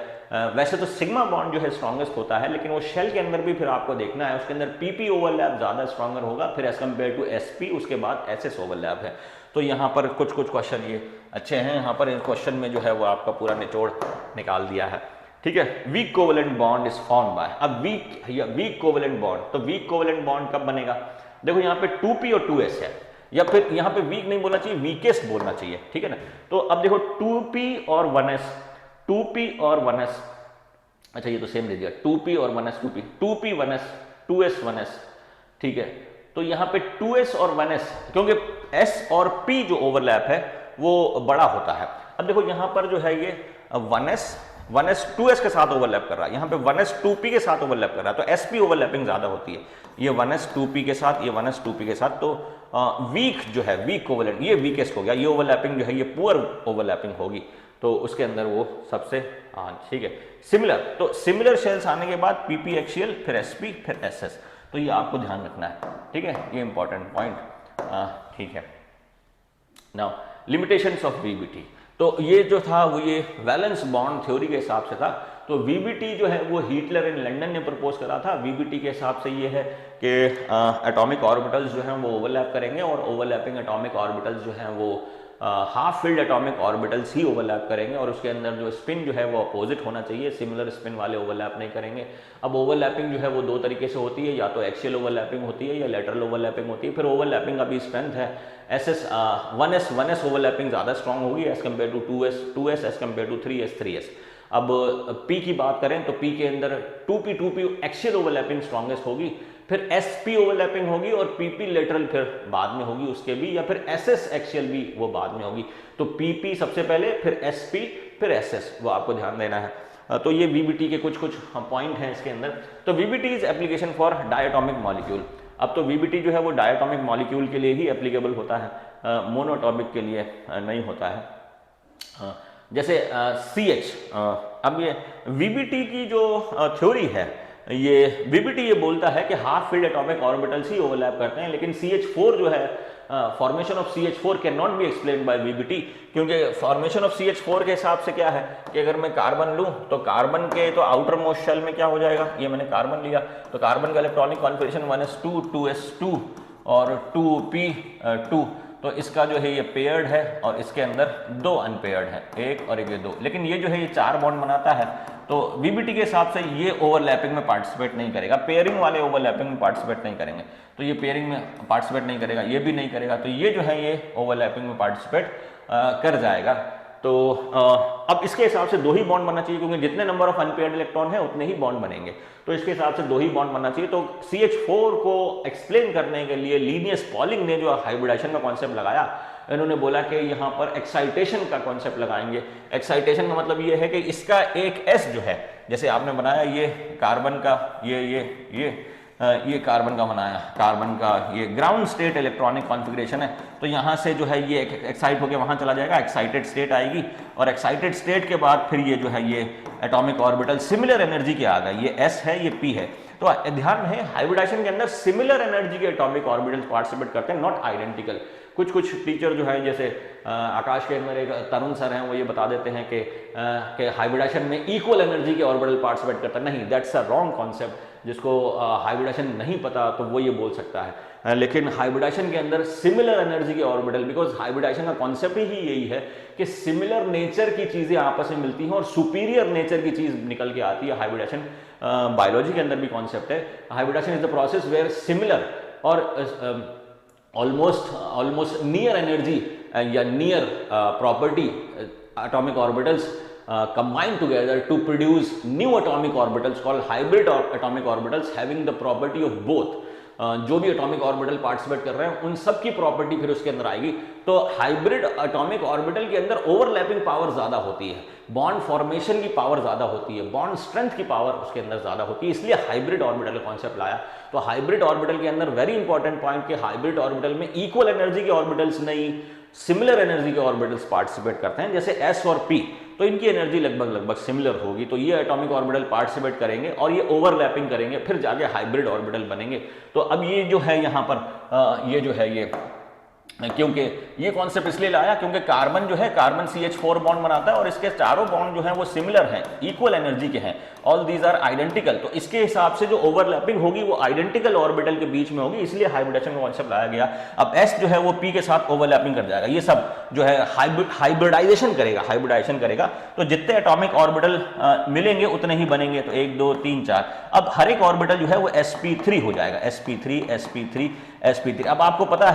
वैसे तो सिग्मा बॉन्ड जो है स्ट्रॉन्गेस्ट होता है, लेकिन वो शेल के अंदर भी फिर आपको देखना है, उसके अंदर pp ओवरलैप ज़्यादा स्ट्रॉन्गर होगा, फिर एज कम्पेयर टू sp, उसके बाद ss ओवरलैप है। तो यहाँ पर कुछ क्वेश्चन ये अच्छे हैं, यहाँ पर इन क्वेश्चन में जो है वो आपका पूरा निचोड़ निकाल दिया है। ठीक है, weak covalent bond is formed by, अब वीक कोवेलेंट बॉन्ड, तो वीक कोवेलेंट बॉन्ड कब बनेगा? देखो यहाँ पे 2p और 2s है, या फिर यहाँ पे वीक नहीं बोलना चाहिए, वीकेस्ट बोलना चाहिए, ठीक है ना। तो अब देखो 2p और 1s, 2p और 1s, अच्छा ये तो सेम दे दिया, 2p और 1s, 2p 1s, 2s 1s, ठीक है। तो यहाँ पे 2s और 1s, क्योंकि s और p जो ओवरलैप है वो बड़ा होता है। अब देखो यहाँ पर जो है ये 1s 2s के साथ ओवरलैप कर रहा है, यहाँ पे 1s 2p के साथ ओवरलैप कर रहा है, तो sp ओवरलैपिंग ज्यादा होती है, ये 1s 2p के साथ, ये 1s 2p के साथ, तो वीक जो है वीक कोवेलेंट, ये वीकेस्ट हो गया, ये ओवरलैपिंग जो है ये पुअर ओवरलैपिंग होगी, तो उसके अंदर वो सबसे ठीक है। सिमिलर, तो सिमिलर शेल्स आने के बाद pp एक्सियल, फिर sp, फिर ss, तो ये आपको ध्यान रखना है, ठीक है, ये इंपॉर्टेंट पॉइंट, ठीक है। नाउ लिमिटेशंस ऑफ VBT, तो ये जो था वो ये वैलेंस बॉन्ड थ्योरी के हिसाब से था, तो VBT जो है वो हिटलर इन लंदन ने प्रपोज करा था। VBT के हिसाब से ये है कि एटॉमिक ऑर्बिटल्स जो हैं वो ओवरलैप करेंगे, और ओवरलैपिंग एटॉमिक ऑर्बिटल्स जो हैं वो हाफ फील्ड एटॉमिक ऑर्बिटल्स ही ओवरलैप करेंगे, और उसके अंदर जो स्पिन जो है वो अपोजिट होना चाहिए, सिमिलर स्पिन वाले ओवरलैप नहीं करेंगे। अब ओवरलैपिंग जो है वो दो तरीके से होती है, या तो एक्सियल ओवरलैपिंग होती है या लेटरल ओवरलैपिंग होती है। फिर ओवरलैपिंग का भी स्ट्रेंथ है, SS 1s ओवरलैपिंग ज़्यादा स्ट्रॉन्ग होगी as compare to 2s as compare to 3s। अब P की बात करें तो P के अंदर 2p एक्सियल ओवरलैपिंग स्ट्रॉन्गेस्ट होगी, फिर sp ओवरलैपिंग होगी, और pp लेटरल फिर बाद में होगी उसके भी, या फिर ss एक्सियल भी वो बाद में होगी। तो pp सबसे पहले, फिर sp, फिर ss, वो आपको ध्यान देना है। तो ये VBT के कुछ पॉइंट हैं इसके अंदर। तो VBT is application for diatomic molecule. अब तो VBT जो है वो डायटोमिक मॉलिक्यूल के लिए ही एप्लीकेबल होता है, मोनोटॉमिक के लिए नहीं होता है। जैसे CH, अब ये VBT की जो थ्योरी है, ये VBT ये बोलता है कि हाफ फील्ड एटॉमिक ऑर्बिटल्स ही ओवरलैप करते हैं, लेकिन CH4 जो है, formation of CH4 can not be explain by VBT, क्योंकि फॉर्मेशन ऑफ CH4 के हिसाब से क्या है कि अगर मैं कार्बन लूं तो कार्बन के तो आउटर मोस्ट शेल में क्या हो जाएगा, ये मैंने कार्बन लिया तो कार्बन का इलेक्ट्रॉनिक कॉन्फिगरेशन 1s2 2s2 और 2p2, तो इसका जो है ये पेयर्ड है, और इसके अंदर दो अनपेयर्ड है, एक और एक ये दो, लेकिन ये जो है ये 4 बॉन्ड बनाता है, तो VBT के हिसाब से ये ओवरलैपिंग में पार्टिसिपेट नहीं करेगा, पेयरिंग वाले ओवरलैपिंग में पार्टिसिपेट नहीं करेंगे, तो ये पेयरिंग में पार्टिसिपेट नहीं करेगा, ये भी नहीं करेगा, तो ये जो है ये ओवरलैपिंग में पार्टिसिपेट कर जाएगा। तो अब इसके हिसाब से 2 ही बॉन्ड बनना चाहिए, क्योंकि जितने नंबर ऑफ अनपेयर्ड इलेक्ट्रॉन है उतने ही बॉन्ड बनेंगे, तो इसके हिसाब से 2 ही बॉन्ड बनना चाहिए। तो CH4 को एक्सप्लेन करने के लिए लिनियस पॉलिंग ने जो हाइब्रिडाइजेशन का कॉन्सेप्ट लगाया, इन्होंने बोला कि यहाँ पर एक्साइटेशन का कॉन्सेप्ट लगाएंगे। एक्साइटेशन का मतलब ये है कि इसका एक S जो है, जैसे आपने बनाया ये कार्बन का, ये कार्बन का बनाया, कार्बन का ये ग्राउंड स्टेट इलेक्ट्रॉनिक कॉन्फ़िगरेशन है, तो यहाँ से जो है ये एक्साइट होकर वहाँ चला जाएगा, एक्साइटेड स्टेट आएगी, और एक्साइटेड स्टेट के बाद फिर ये जो है ये एटॉमिक ऑर्बिटल सिमिलर एनर्जी के आ गए, ये S है ये P है। तो ध्यान है हाइब्रिडाइजेशन के अंदर सिमिलर एनर्जी के एटॉमिक ऑर्बिटल्स पार्टिसिपेट करते हैं, नॉट आइडेंटिकल। कुछ टीचर जो है जैसे आकाश के अंदर एक तरुण सर हैं, वो ये बता देते हैं कि हाइब्रिडाइजेशन में इक्वल एनर्जी के ऑर्बिटल पार्टिसिपेट करता है, नहीं, दैट्स अ रॉन्ग कॉन्सेप्ट। जिसको हाइब्रिडेशन नहीं पता तो वो ये बोल सकता है। लेकिन हाइब्रिडाइजेशन के अंदर सिमिलर एनर्जी के ऑर्बिटल, बिकॉज हाइब्रिडाइजेशन का कॉन्सेप्ट ही यही है कि सिमिलर नेचर की चीजें आपस में मिलती हैं और सुपीरियर नेचर की चीज निकल के आती है। हाइब्रिडाइजेशन बायोलॉजी के अंदर भी कॉन्सेप्ट है। Hybridization is the process where similar और ऑलमोस्ट नियर एनर्जी या near property atomic orbitals combine together to produce new atomic orbitals called hybrid atomic orbitals having the property of both। जो भी atomic orbital participate कर रहे हैं उन सब की प्रॉपर्टी फिर उसके अंदर आएगी। तो हाइब्रिड एटॉमिक ऑर्बिटल के अंदर ओवरलैपिंग पावर ज्यादा होती है, बॉन्ड फॉर्मेशन की पावर ज्यादा होती है, बॉन्ड स्ट्रेंथ की पावर उसके अंदर ज्यादा होती है, इसलिए हाइब्रिड ऑर्बिटल कॉन्सेप्ट लाया। तो हाइब्रिड ऑर्बिटल के अंदर वेरी इंपॉर्टेंट पॉइंट कि हाइब्रिड ऑर्बिटल में इक्वल एनर्जी के ऑर्बिटल्स नहीं, सिमिलर एनर्जी के ऑर्बिटल्स पार्टिसिपेट करते हैं, जैसे एस और पी, तो इनकी एनर्जी लगभग सिमिलर होगी। तो ये एटॉमिक ऑर्बिटल पार्टिसिपेट करेंगे और ये ओवरलैपिंग करेंगे, फिर जाके हाइब्रिड ऑर्बिटल बनेंगे। तो अब ये जो है यहाँ पर ये जो है ये, क्योंकि ये कॉन्सेप्ट इसलिए लाया क्योंकि कार्बन जो है, कार्बन CH4 बॉन्ड बनाता है और इसके चारों बॉन्ड जो हैं वो सिमिलर हैं, इक्वल एनर्जी के हैं, ऑल दीज आर आइडेंटिकल। तो इसके हिसाब से जो ओवरलैपिंग होगी वो आइडेंटिकल ऑर्बिटल के बीच में होगी, इसलिए हाइब्रिडेशन का कॉन्सेप्ट लाया गया। अब S जो है वो P के साथ ओवरलैपिंग कर जाएगा, ये सब जो है हाइब्रिडाइजेशन करेगा। तो जितने एटॉमिक ऑर्बिटल मिलेंगे उतने ही बनेंगे, तो 1 2 3 4। अब हर एक ऑर्बिटल जो है वो sp3 हो जाएगा, sp3 sp3 sp3। अब आपको पता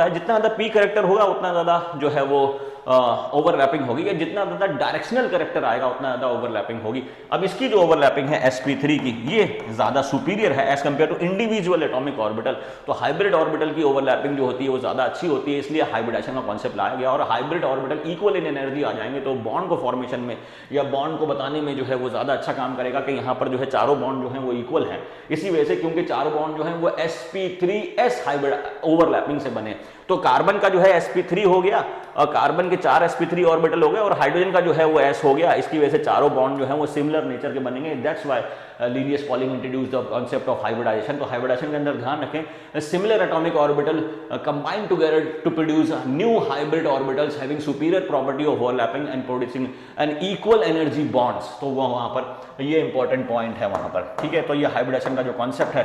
है जितना ज्यादा p करेक्टर होगा उतना ज्यादा जो है वो ओवरलैपिंग होगी, या जितना ज्यादा डायरेक्शनल करेक्टर आएगा उतना ज्यादा ओवरलैपिंग होगी। अब इसकी जो ओवरलैपिंग है sp3 की, ये ज्यादा सुपीरियर है as compare to individual atomic orbital. तो हाइब्रिड ऑर्बिटल की ओवरलैपिंग जो होती है वो ज्यादा अच्छी होती है, इसलिए हाइब्रिडेशन का कॉन्सेप्ट लाया गया। और hybrid orbital equal in energy आ जाएंगे तो बॉन्ड को फॉर्मेशन में या बॉन्ड को बताने में जो है वो ज्यादा अच्छा काम करेगा कि यहाँ पर जो है चारों बॉन्ड जो है वो इक्वल हैं। इसी वजह से, क्योंकि चारों बॉन्ड जो है वो sp3s हाइब्रिड ओवरलैपिंग से बने, तो कार्बन का जो है sp3 हो गया और कार्बन के 4 sp3 ऑर्बिटल हो गए और हाइड्रोजन का जो है वो s हो गया। इसकी वजह से चारों बॉन्ड जो है वो सिमिलर नेचर के बनेंगे। That's why Linus Pauling introduce the concept of hybridization. तो हाइब्रिडाइजेशन के अंदर ध्यान रखें, similar atomic orbital combine together to produce new hybrid orbitals having superior property of overlapping and producing an equal energy bonds. तो वो वहां पर ये इंपॉर्टेंट पॉइंट है वहां पर, ठीक है। तो ये हाइब्रिडाइजेशन का जो कॉन्सेप्ट है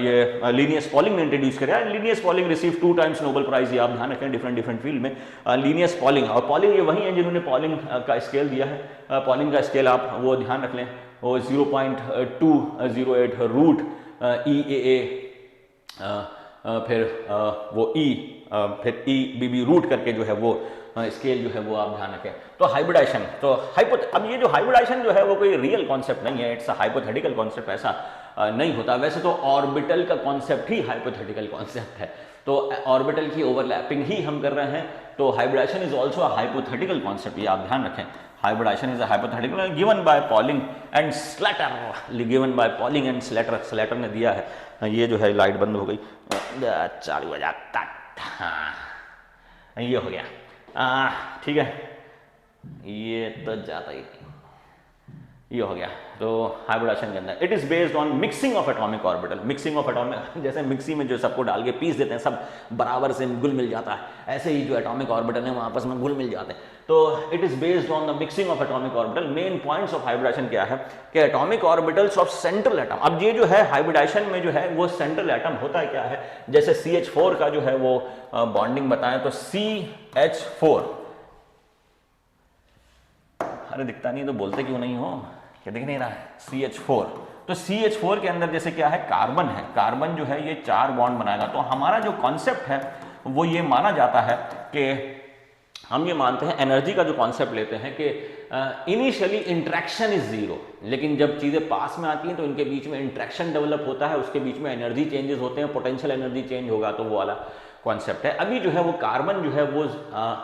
ये लिनियस पॉलिंग ने इंट्रोड्यूस किया। Linus Pauling receive 2 times Nobel prize, ये आप ध्यान रखें, डिफरेंट फील्ड में। लिनियस पॉलिंग, और पॉलिंग ये वही है जिन्होंने पॉलिंग का स्केल दिया है। पॉलिंग का स्केल आप वो ध्यान रख लें, वो 0.208 रूट EAA, फिर वो E, फिर EBB रूट करके जो है वो स्केल जो है वो आप ध्यान रखें। तो हाइब्रिडाइजेशन, तो अब ये जो हाइब्रिडाइजेशन जो है वो कोई रियल कॉन्सेप्ट नहीं है, इट्स अ हाइपोथेटिकल कॉन्सेप्ट, ऐसा नहीं होता। वैसे तो ऑर्बिटल का कॉन्सेप्ट ही हाइपोथेटिकल कॉन्सेप्ट है, तो ऑर्बिटल की ओवरलैपिंग ही हम कर रहे हैं। तो hybridization is also a hypothetical concept, ये आप ध्यान रखें। Hybridization is a hypothetical given by Pauling and Slater, Slater ने दिया है। ये जो है लाइट बंद हो गई, चालू हो जाता, हाँ ये हो गया, ठीक है, ये तो जाता ही, ये हो गया। तो हाइब्रिडाइजेशन के अंदर it is based on mixing of atomic orbital, mixing of atomic, जैसे मिक्सी में जो सबको डाल के पीस देते हैं, सब बराबर से घुल मिल जाता है, ऐसे ही जो एटॉमिक ऑर्बिटल है वो आपस में घुल मिल जाते हैं। तो it is based on the mixing of atomic orbital. Main points of hybridization क्या है कि atomic orbitals of central atom, अब ये जो है हाइब्रिडाइजेशन में जो है वो सेंट्रल एटम होता है क्या है, जैसे CH4 का जो है वो बॉन्डिंग बताएं तो CH4, अरे दिखता नहीं तो बोलते क्यों नहीं हो, क्या दिख नहीं रहा है, CH4। तो CH4 के अंदर जैसे क्या है, कार्बन है, कार्बन जो है ये 4 बॉन्ड बनाएगा। तो हमारा जो कॉन्सेप्ट है वो ये माना जाता है कि हम ये मानते हैं, एनर्जी का जो कॉन्सेप्ट लेते हैं कि इनिशियली इंट्रैक्शन इज 0, लेकिन जब चीज़ें पास में आती हैं तो इनके बीच में इंट्रैक्शन डेवलप होता है, उसके बीच में एनर्जी चेंजेस होते हैं, पोटेंशियल एनर्जी चेंज होगा, तो वो वाला कॉन्सेप्ट है। अभी जो है वो कार्बन जो है वो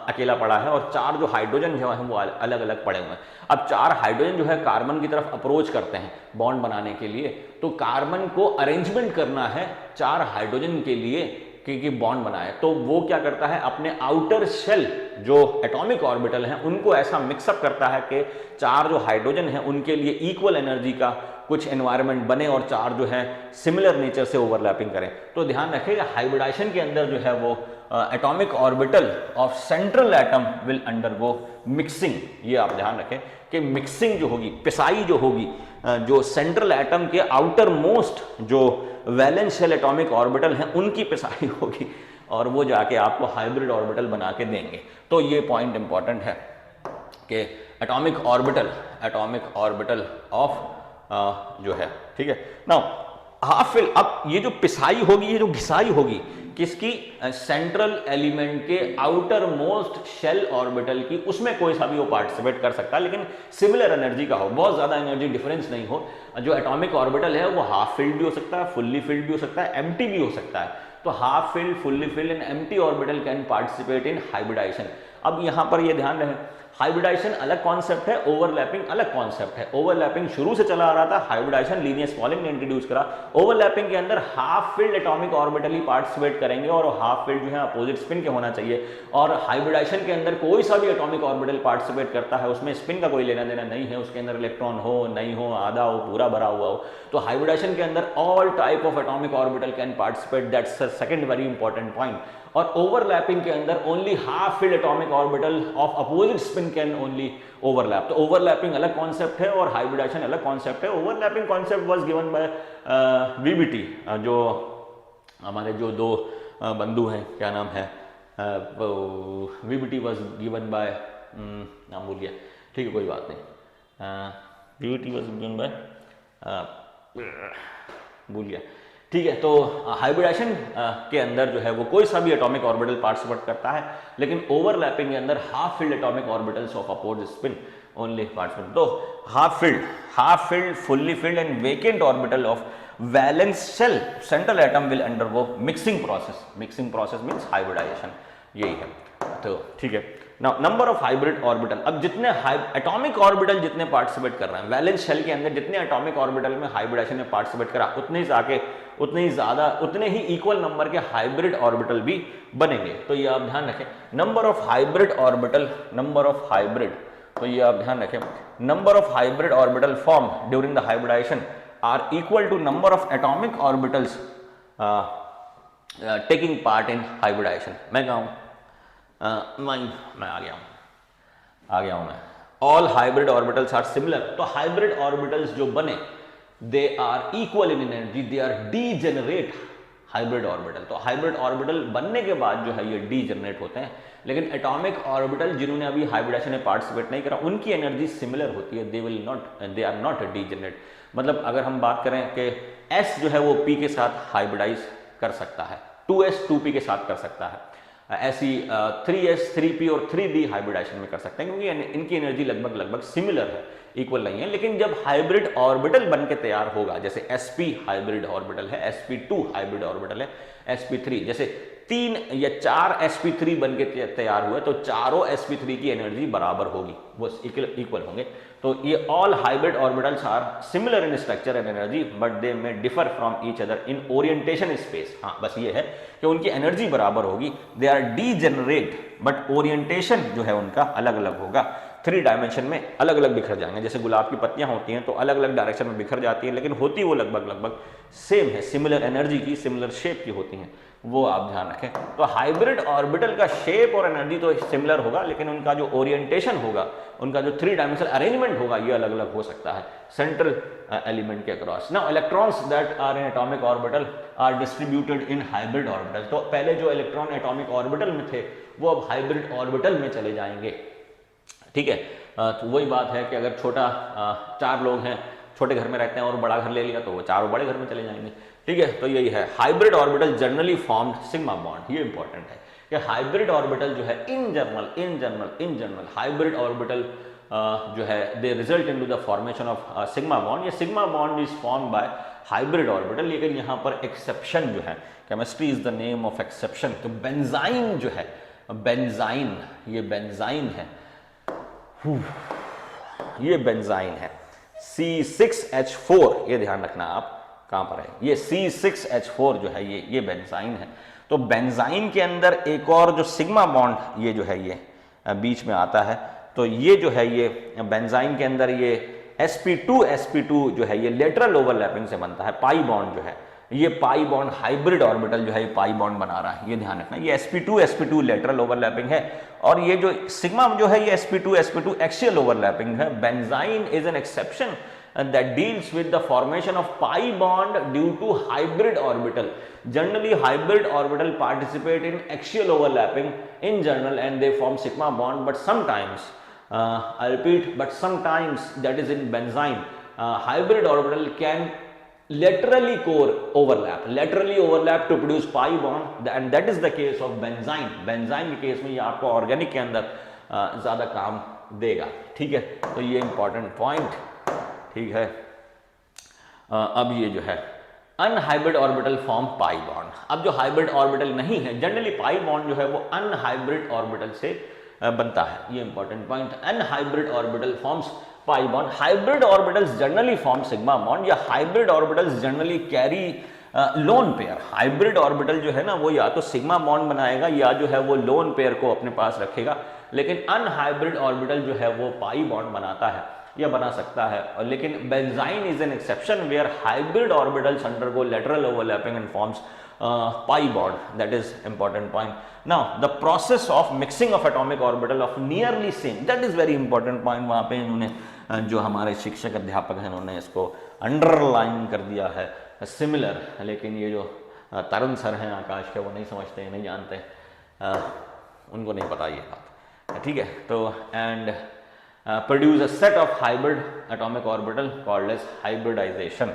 अकेला पड़ा है और 4 जो हाइड्रोजन जो है वो अलग अलग पड़े हुए हैं। अब 4 हाइड्रोजन जो है कार्बन की तरफ अप्रोच करते हैं बॉन्ड बनाने के लिए, तो कार्बन को अरेंजमेंट करना है 4 हाइड्रोजन के लिए कि बॉन्ड बनाए। तो वो क्या करता है, अपने आउटर शेल जो एटॉमिक ऑर्बिटल हैं उनको ऐसा मिक्सअप करता है कि 4 जो हाइड्रोजन हैं उनके लिए इक्वल एनर्जी का कुछ एनवायरनमेंट बने और 4 जो है सिमिलर नेचर से ओवरलैपिंग करें। तो ध्यान रखिएगा हाइब्रिडाइजेशन के अंदर जो है वो atomic orbital of central atom will undergo mixing. ये आप ध्यान रखें कि मिक्सिंग जो होगी, पिसाई जो होगी, जो सेंट्रल एटम के आउटर मोस्ट जो वैलेंस शेल एटॉमिक ऑर्बिटल हैं उनकी पिसाई होगी और वो जाके आपको हाइब्रिड ऑर्बिटल बना के देंगे। तो ये पॉइंट इंपॉर्टेंट है कि एटॉमिक ऑर्बिटल ऑफ जो है, ठीक है। नाउ हाफ फिल, अब ये जो पिसाई होगी, ये जो घिसाई होगी किसकी, सेंट्रल एलिमेंट के आउटर मोस्ट शेल ऑर्बिटल की, उसमें कोई सा भी वो पार्टिसिपेट कर सकता है लेकिन सिमिलर एनर्जी का हो, बहुत ज्यादा एनर्जी डिफरेंस नहीं हो। जो एटॉमिक ऑर्बिटल है वो हाफ फिल्ड भी हो सकता है, फुल्ली फिल्ड भी हो सकता है, एम्प्टी भी हो सकता है। तो half filled, fully filled and empty orbital can participate in hybridization. अब यहां पर ये ध्यान रहे, हाइब्रिडाइजेशन अलग कॉन्सेप्ट है, ओवरलैपिंग अलग कॉन्सेप्ट है। ओवरलैपिंग शुरू से चला आ रहा था, हाइब्रिडाइजेशन लिनियस पॉलिंग ने इंट्रोड्यूस करा। ओवरलैपिंग के अंदर हाफ फील्ड एटॉमिक ऑर्बिटल ही पार्टिसिपेट करेंगे और हाफ फील्ड जो है अपोजिट स्पिन के होना चाहिए। और हाइब्रिडाइजेशन के अंदर कोई सा भी एटॉमिक ऑर्बिटल पार्टिसिपेट करता है उसमें स्पिन का कोई लेना देना नहीं है, उसके अंदर इलेक्ट्रॉन हो नहीं हो, आधा हो, पूरा भरा हुआ हो। तो हाइब्रिडाइजेशन के अंदर all type of atomic orbital can participate, that's second very important point. और ओवरलैपिंग के अंदर only half filled atomic orbital of opposite spin can only overlap. तो ओवरलैपिंग अलग कॉन्सेप्ट है और हाइब्रिडाइजेशन अलग कॉन्सेप्ट है। Overlapping concept was given by VBT, जो हमारे जो दो बंधु हैं, क्या नाम है, वीबीटी वाज गिवन बाय, नाम भूल गया, ठीक है कोई बात नहीं, वीबीटी वाज गिवन बाय, भूल गया, ठीक है। तो हाइब्रिडाइजेशन के अंदर जो है वो कोई सा भी एटॉमिक ऑर्बिटल पार्टिसिपेट करता है लेकिन ओवरलैपिंग के अंदर half filled atomic orbitals of opposite spin only participate. तो half filled, fully filled and vacant orbital of valence shell central atom will undergo mixing process. Mixing process means hybridization, यही है। तो ठीक है, now number of hybrid orbital, अब जितने atomic orbital जितने participate कर रहे हैं वैलेंस शेल के अंदर, जितने एटॉमिक ऑर्बिटल में हाइब्रिडाइजेशन में पार्टिसिपेट करा उतने ही इक्वल नंबर के हाइब्रिड ऑर्बिटल भी बनेंगे। तो ये आप ध्यान रखें, नंबर ऑफ हाइब्रिड ऑर्बिटल, तो ये आप ध्यान रखें, number of hybrid orbital form during the hybridization are equal to number of atomic orbitals taking part in hybridization. मैं कहूँ मैं आ गया हूं मैं। All hybrid orbitals are similar. तो हाइब्रिड ऑर्बिटल्स जो बने they are equal in energy, they are degenerate hybrid orbital. तो हाइब्रिड ऑर्बिटल बनने के बाद जो है ये डीजेनरेट होते हैं, लेकिन एटॉमिक ऑर्बिटल जिन्होंने अभी हाइब्रिडाइजेशन में पार्टिसिपेट नहीं करा उनकी एनर्जी सिमिलर होती है, दे आर नॉट डीजेनरेट। मतलब अगर हम बात करें कि S जो है वो P के साथ हाइब्रिडाइज कर सकता है, 2S 2P के साथ कर सकता है, ऐसी 3S 3P और 3D हाइब्रिडाइजेशन में कर सकते हैं क्योंकि इनकी एनर्जी लगभग सिमिलर है, इक्वल नहीं है। लेकिन जब हाइब्रिड ऑर्बिटल बन के तैयार होगा, जैसे sp हाइब्रिड ऑर्बिटल है, sp2 हाइब्रिड ऑर्बिटल है, sp3, जैसे 3 या 4 sp3 बन के तैयार हुए तो चारों sp3 की एनर्जी बराबर होगी, वो इक्वल होंगे। तो ये all hybrid orbitals are similar in structure and energy but they may differ from each other in orientation space. हाँ बस ये है कि उनकी एनर्जी बराबर होगी, they are degenerate but orientation जो है उनका अलग अलग होगा। 3 डायमेंशन में अलग अलग बिखर जाएंगे, जैसे गुलाब की पत्तियां होती हैं तो अलग अलग डायरेक्शन में बिखर जाती हैं लेकिन होती वो लगभग सेम है, सिमिलर एनर्जी की, सिमिलर शेप की होती हैं, वो आप ध्यान रखें। तो हाइब्रिड ऑर्बिटल का शेप और एनर्जी तो सिमिलर होगा लेकिन उनका जो ओरिएंटेशन होगा, उनका जो 3 डायमेंशनल अरेंजमेंट होगा ये अलग अलग हो सकता है सेंट्रल एलिमेंट के across. Now electrons that are in atomic orbital are distributed in hybrid orbital. तो पहले जो इलेक्ट्रॉन एटॉमिक ऑर्बिटल में थे वो अब हाइब्रिड ऑर्बिटल में चले जाएंगे, ठीक है। तो वही बात है कि अगर छोटा 4 लोग हैं, छोटे घर में रहते हैं और बड़ा घर ले लिया तो वो चारों बड़े घर में चले जाएंगे, ठीक है। तो यही है, hybrid orbital generally formed sigma bond. ये इंपॉर्टेंट है कि हाइब्रिड ऑर्बिटल जो है इन जनरल हाइब्रिड ऑर्बिटल जो है they result into the formation of sigma bond. ये sigma bond is form by hybrid orbital. लेकिन यहाँ पर एक्सेप्शन जो है, chemistry is the name of exception. तो बेंजाइन जो है, बेंजाइन, ये बेंजाइन है, ये बेंजाइन है C6H4, ये ध्यान रखना आप कहां पर है, ये C6H4 जो है ये बेंजाइन है। तो बेंजाइन के अंदर एक और जो सिग्मा बॉन्ड ये जो है ये बीच में आता है, तो ये जो है ये बेंजाइन के अंदर ये sp2 जो है ये लेटरल ओवरलैपिंग से बनता है, पाई बॉन्ड जो है ये पाई बॉन्ड हाइब्रिड ऑर्बिटल जो है ये पाई बॉन्ड बना रहा है, ये ध्यान रखना। ये sp2 लेटरल ओवरलैपिंग है, और ये जो सिग्मा जो है ये sp2 एक्सियल ओवरलैपिंग है। Benzene is an exception that deals with the formation of pi bond due to hybrid orbital. Generally hybrid orbital participate in axial overlapping in general and they form sigma bond, but sometimes I repeat, but sometimes, that is in benzene, hybrid orbital can laterally core overlap to produce pi bond, and that is the case of benzene के case में ये आपको organic के अंदर ज्यादा काम देगा, ठीक है। तो ये इंपॉर्टेंट पॉइंट, ठीक है। अब ये जो है अनहाइब्रिड ऑर्बिटल फॉर्म पाई बॉन्ड। अब जो हाइब्रिड ऑर्बिटल नहीं है, जनरली पाई बॉन्ड जो है वो अनहाइब्रिड ऑर्बिटल से बनता है, ये important point. Unhybrid orbital forms pi bond. Hybrid orbitals generally form sigma bond, या hybrid orbitals generally carry lone pair. Hybrid orbital जो है ना वो या तो सिग्मा बॉन्ड बनाएगा या जो है वो लोन पेयर को अपने पास रखेगा, लेकिन अनहाइब्रिड ऑर्बिटल जो है वो पाई बॉन्ड बनाता है या बना सकता है। और लेकिन benzene is an exception where hybrid orbitals undergo lateral overlapping and forms pi bond. That is important point. Now the process of mixing of atomic orbital of nearly same, that is very important point. वहाँ पे इन्होंने जो हमारे शिक्षक अध्यापक हैं उन्होंने इसको अंडरलाइन कर दिया है, सिमिलर। लेकिन ये जो तरुण सर हैं आकाश के, वो नहीं समझते, नहीं जानते, उनको नहीं पता ये बात, ठीक है। तो and produce a set of hybrid atomic orbital called as hybridization,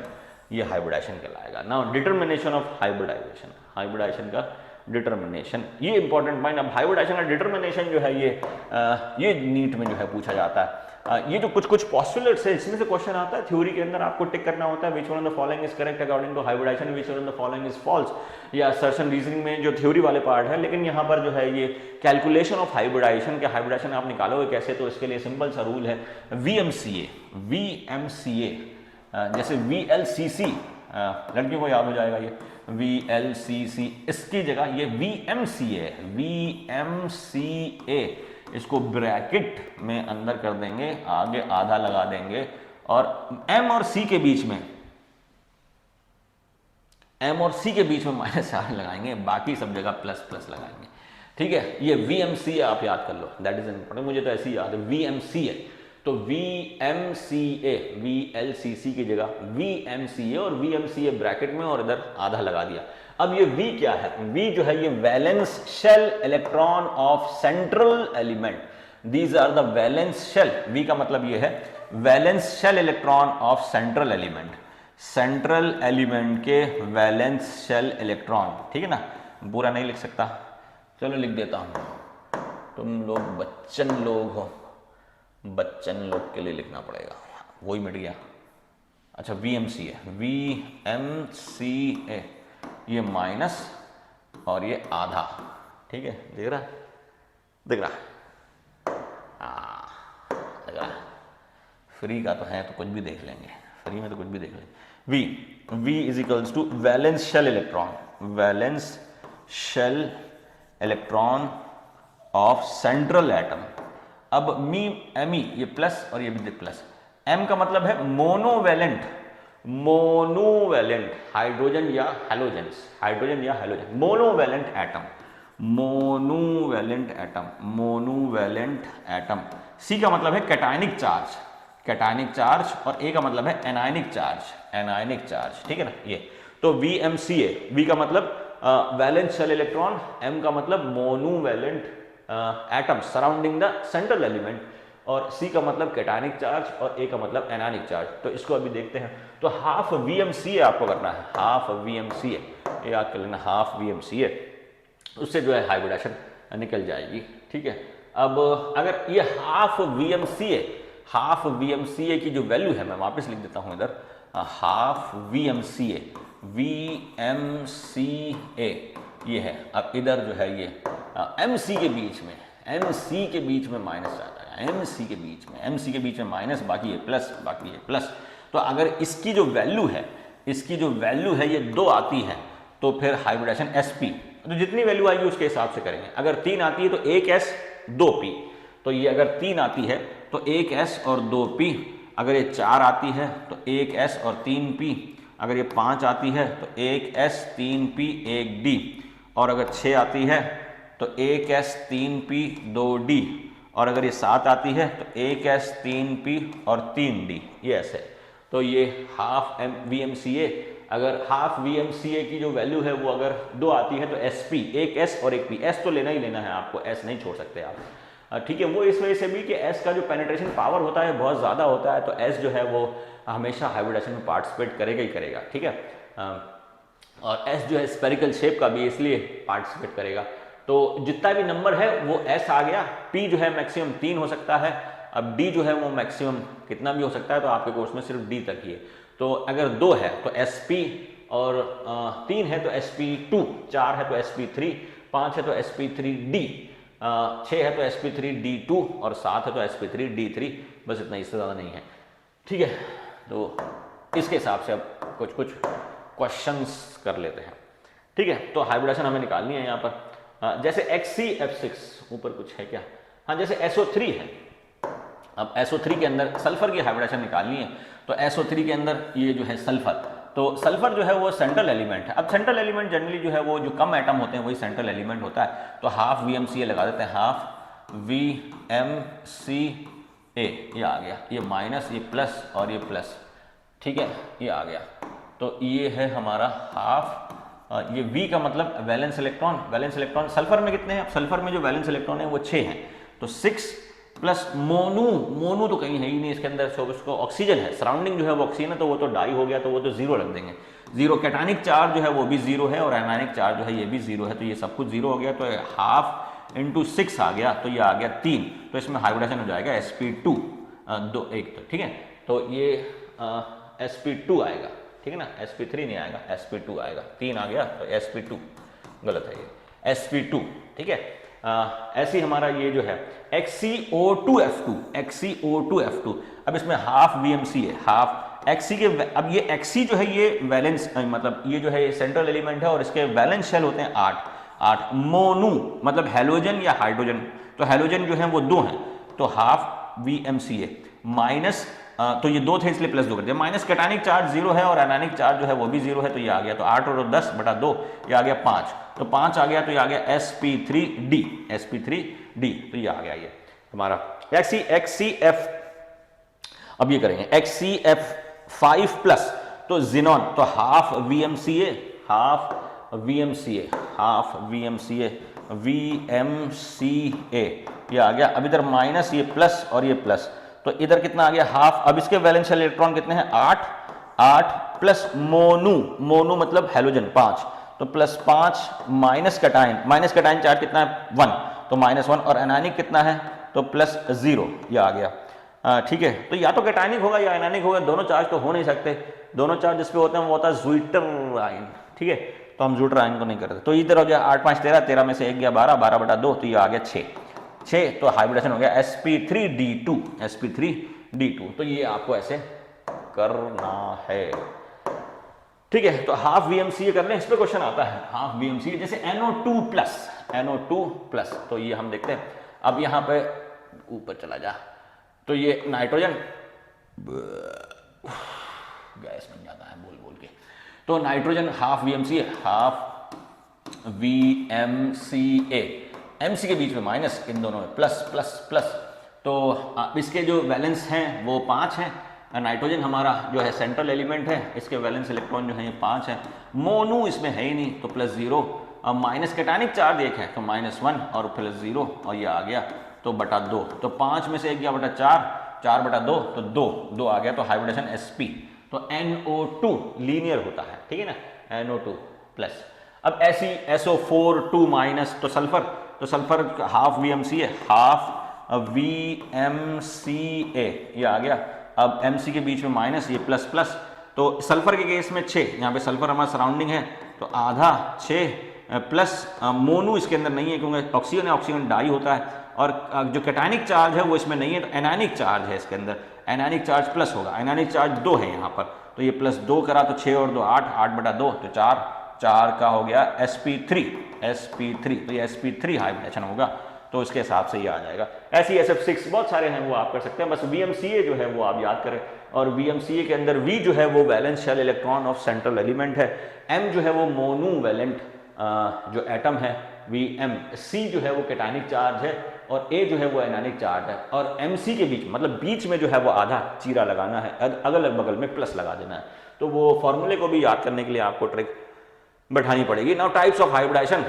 ये हाइब्रिडाइजेशन कहलाएगा। Now determination of hybridization, hybridization का डिटर्मिनेशन, ये इंपॉर्टेंट पॉइंट। अब हाइब्रिडाइजेशन का डिटर्मिनेशन जो है ये नीट में जो है पूछा जाता है। ये जो कुछ पॉस्टुलेट्स है इसमें से क्वेश्चन आता है, थ्योरी के अंदर आपको टिक करना होता है which one of the following is correct according to hybridization, which one of the following is false, या सर्शन रीजनिंग में जो थ्योरी वाले पार्ट है। लेकिन यहाँ पर जो है ये कैलकुलेशन ऑफ हाइब्रिडाइजेशन के, हाइब्रिडाइजेशन आप निकालोगे कैसे, तो इसके लिए सिंपल सा रूल है VMCA, जैसे VLCC, लड़कियों को याद हो जाएगा ये VLCC, इसकी जगह ये VMCA है, VMCA, इसको ब्रैकेट में अंदर कर देंगे, आगे आधा लगा देंगे, और M और C के बीच में, M और C के बीच में -R लगाएंगे, बाकी सब जगह प्लस लगाएंगे, ठीक है। ये VMCA आप याद कर लो, दैट इज इंपॉर्टेंट, मुझे तो ऐसे ही याद है VMCA। तो VMCA, VLCC की जगह VMCA, और VMCA ब्रैकेट में और इधर आधा लगा दिया। अब ये V क्या है, V जो है ये valence shell electron of central element, these are the valence shell, V का मतलब ये है valence shell electron of central element, central element के वैलेंस शेल इलेक्ट्रॉन, ठीक है ना। पूरा नहीं लिख सकता, चलो लिख देता हूं, तुम लोग बच्चन लोग हो, बच्चन लोग के लिए लिखना पड़ेगा, वही मिट गया। अच्छा VMCA, VMCA, ये माइनस और ये आधा, ठीक है, दिख रहा, दिख रहा, दिख रहा। फ्री का तो है तो कुछ भी देख लेंगे, फ्री में तो कुछ भी देख लेंगे। V is equals to valence shell electron, valence shell electron of central atom. अब ME ये प्लस और ये भी प्लस, M का मतलब है मोनोवैलेंट, हाइड्रोजन या हैलोजेंस, हाइड्रोजन या halogen, monovalent atom, monovalent atom, monovalent atom. C का मतलब है कैटायनिक चार्ज, कैटायनिक चार्ज, और A का मतलब है एनायनिक चार्ज, एनायनिक चार्ज, ठीक है ना। ये तो VMCA, V का मतलब वैलेंस शेल इलेक्ट्रॉन, M का मतलब monovalent atom surrounding the central element, और C का मतलब कैटायनिक चार्ज और A का मतलब एनायनिक चार्ज। तो इसको अभी देखते हैं। तो हाफ VMCA आपको करना है, हाफ VMCA, याद कर लेना, हाफ VMCA, उससे जो है हाइब्रिडाइजेशन निकल जाएगी, ठीक है। अब अगर ये हाफ VMCA की जो वैल्यू है, मैं वापस लिख देता हूं इधर, हाफ VMCA, ये है। अब इधर जो है ये MC के बीच में, MC के बीच में माइनस आ जाएगा, MC के बीच में माइनस, बाकी ये प्लस, बाकी ये प्लस। तो अगर इसकी जो वैल्यू है, ये 2 आती है, तो फिर हाइब्रिडाइजेशन SP, तो जितनी वैल्यू आएगी उसके हिसाब से करेंगे। अगर 3 आती है तो 1S 2P, तो ये अगर 3 आती है तो 1S और 2P, अगर ये 4 आती है तो 1S और 3P, अगर ये 5 आती है तो 1s 3p 1d, और अगर 6 आती है तो 1s 3p 2d, और अगर ये 7 आती है तो 1s 3p और 3d, ये ऐसे। तो ये हाफ VMCA, अगर हाफ VMCA की जो वैल्यू है वो अगर 2 आती है तो SP, एक S और एक P, S तो लेना ही लेना है आपको, S नहीं छोड़ सकते आप, ठीक है। वो इस वजह से भी कि S का जो पेनिट्रेशन पावर होता है बहुत ज़्यादा होता है, तो S जो है वो हमेशा हाइब्रिडेशन में पार्टिसिपेट करेगा ही करेगा, ठीक है। और S जो है स्पेरिकल शेप का भी इसलिए पार्टिसिपेट करेगा। तो जितना भी नंबर है वो S आ गया, P जो है मैक्सिमम 3 हो सकता है, अब D जो है वो मैक्सिमम कितना भी हो सकता है, तो आपके कोर्स में सिर्फ D तक ही है। तो अगर 2 है तो SP, और 3 है तो SP2, 4 है तो SP3, 5 है तो SP3D, 6 है तो SP3D2, और 7 है तो SP3D3, बस इतना, इससे ज़्यादा नहीं है, ठीक है। तो इसके हिसाब से अब कुछ कुछ क्वेश्चंस कर लेते हैं, ठीक है। तो हाइब्रिडेशन हमें निकालनी है यहाँ पर, जैसे XCF6, ऊपर कुछ है क्या, हाँ, जैसे SO3 है। अब SO3 के अंदर सल्फर की हाइब्रिडेशन निकालनी है, तो SO3 के अंदर ये जो है सल्फर, तो सल्फर जो है वो सेंट्रल एलिमेंट है। अब सेंट्रल एलिमेंट जनरली जो है वो जो कम एटम होते हैं वही सेंट्रल एलिमेंट होता है, तो हाफ VMCA लगा देते हैं, हाफ VMCA, ये आ गया, ये माइनस, ये प्लस और ये प्लस, ठीक है, ये आ गया। तो ये है हमारा हाफ, ये V का मतलब valence electron, valence electron sulphur में कितने हैं, अब सल्फर में जो वैलेंस इलेक्ट्रॉन है वो 6 हैं, तो 6 प्लस मोनू तो कहीं है ही नहीं इसके अंदर, सब इसको ऑक्सीजन है, सराउंडिंग जो है वो ऑक्सीजन है, तो वो तो डाई हो गया, तो वो तो 0 रख देंगे, 0। कैटानिक चार्ज जो है वो भी 0 है, और एनायनिक चार्ज जो है ये भी 0 है, तो ये सब कुछ 0 हो गया, तो हाफ इंटू 6 आ गया, तो ये आ गया 3, तो इसमें हाइब्रिडेशन हो जाएगा sp2, 2 1, तो ठीक है, तो ये sp2 आएगा, ठीक है ना, sp3 नहीं आएगा, sp2 आएगा, 3 आ गया तो sp2, गलत है ये, sp2, ठीक है। ऐसी हमारा ये जो है XCO2F2, XCO2F2, अब इसमें हाफ VMCA, हाफ XC के, अब ये XC जो है ये वैलेंस, मतलब ये जो है ये सेंट्रल एलिमेंट है, और इसके वैलेंस शेल होते हैं 8। मोनू मतलब हेलोजन या हाइड्रोजन, तो हेलोजन जो है वो 2 हैं, तो हाफ VMCA माइनस, तो ये 2 थे इसलिए प्लस 2 कर दिया, माइनस कैटानिक चार्ज 0 है और एनायनिक चार्ज जो है वो भी 0 है, तो ये आ गया, तो 8 और 10 बटा 2, ये आ गया 5, तो 5 आ गया, तो ये आ गया sp3d, sp3d, तो ये आ गया ये हमारा XCF। अब ये करेंगे XCF5 प्लस, तो जिनॉन, तो half VMCA, half VMCA, half VMCA, VMCA, ये आ गया। अब इधर माइनस, ये प्लस और ये प्लस, तो इधर कितना आ गया हाफ। अब इसके वैलेंस इलेक्ट्रॉन कितने हैं 8 प्लस मोनू मतलब हेलोजन 5, तो प्लस 5 माइनस कैटायन चार्ज कितना है 1, तो -1, और एनायनिक कितना है तो प्लस 0, ये आ गया, ठीक है। तो या तो कैटायनिक होगा या एनायनिक होगा, दोनों चार्ज तो हो नहीं सकते, दोनों चार्ज जिस पे होते हैं वो होता है ज़्विटर आयन, ठीक है, तो हम ज़्विटर आयन को नहीं करते। तो इधर हो गया 8 5 13, 13 में से 1 गया 12, 12 बटा 2, तो ये आ गया 6, तो हाइब्रिडेशन हो गया sp3d2, sp3d2, तो ये आपको ऐसे करना है, ठीक है। तो हाफ VMCA कर लें, इस पे क्वेश्चन आता है हाफ VMCA, जैसे NO2 प्लस, तो ये हम देखते हैं। अब यहाँ पे ऊपर चला जा, तो ये नाइट्रोजन, गैस बन जाता है बोल बोल के, तो nitrogen half VMCA, half VMCA, MC के बीच में माइनस, इन दोनों में प्लस प्लस प्लस, तो इसके जो वैलेंस हैं वो 5 हैं। नाइट्रोजन हमारा जो है सेंट्रल एलिमेंट है, इसके वैलेंस इलेक्ट्रॉन जो है ये 5 है, मोनू इसमें है ही नहीं तो प्लस 0, अब माइनस कैटानिक चार्ज 1 है तो -1 और प्लस 0, और ये आ गया तो बटा 2, तो 5 में से 1 गया बटा 4, 4 बटा 2 तो 2 आ गया, तो हाइब्रिडेशन sp, तो NO2 लीनियर होता है, ठीक है ना, NO2 प्लस। अब ऐसी SO4 2 माइनस, तो sulphur half VMCA, half VMCA, ये आ गया। अब MC के बीच में माइनस, ये प्लस प्लस, तो सल्फर के केस में 6, यहाँ पे सल्फर हमारा सराउंडिंग है, तो आधा 6 प्लस मोनू इसके अंदर नहीं है क्योंकि ऑक्सीजन है, ऑक्सीजन डाई होता है, और जो कैटायनिक चार्ज है वो इसमें नहीं है, तो एनायनिक चार्ज है इसके अंदर, एनायनिक चार्ज प्लस होगा, एनायनिक चार्ज 2 है यहाँ पर, तो ये प्लस 2 करा तो 6 और 2 8 बटा 2, तो 4 का हो गया sp3, तो ये sp3 हाइब्रिडेशन होगा, तो उसके हिसाब से ये आ जाएगा। SeSF6 बहुत सारे हैं वो आप कर सकते हैं, बस VMCA जो है वो आप याद करें। और VMCA के अंदर V जो है वो valence shell electron of central element है, M जो है वो मोनोवैलेंट जो एटम है Vm, C जो है वो कैटायनिक चार्ज है और A जो है वो एनायनिक चार्ज है। और MC के बीच मतलब बीच में जो है वो आधा चीरा लगाना है, अगल बगल में प्लस लगा देना है। तो वो फॉर्मूले को भी याद करने के लिए आपको ट्रिक बैठानी पड़ेगी। नाउ टाइप्स ऑफ हाइब्रिडाइजेशन,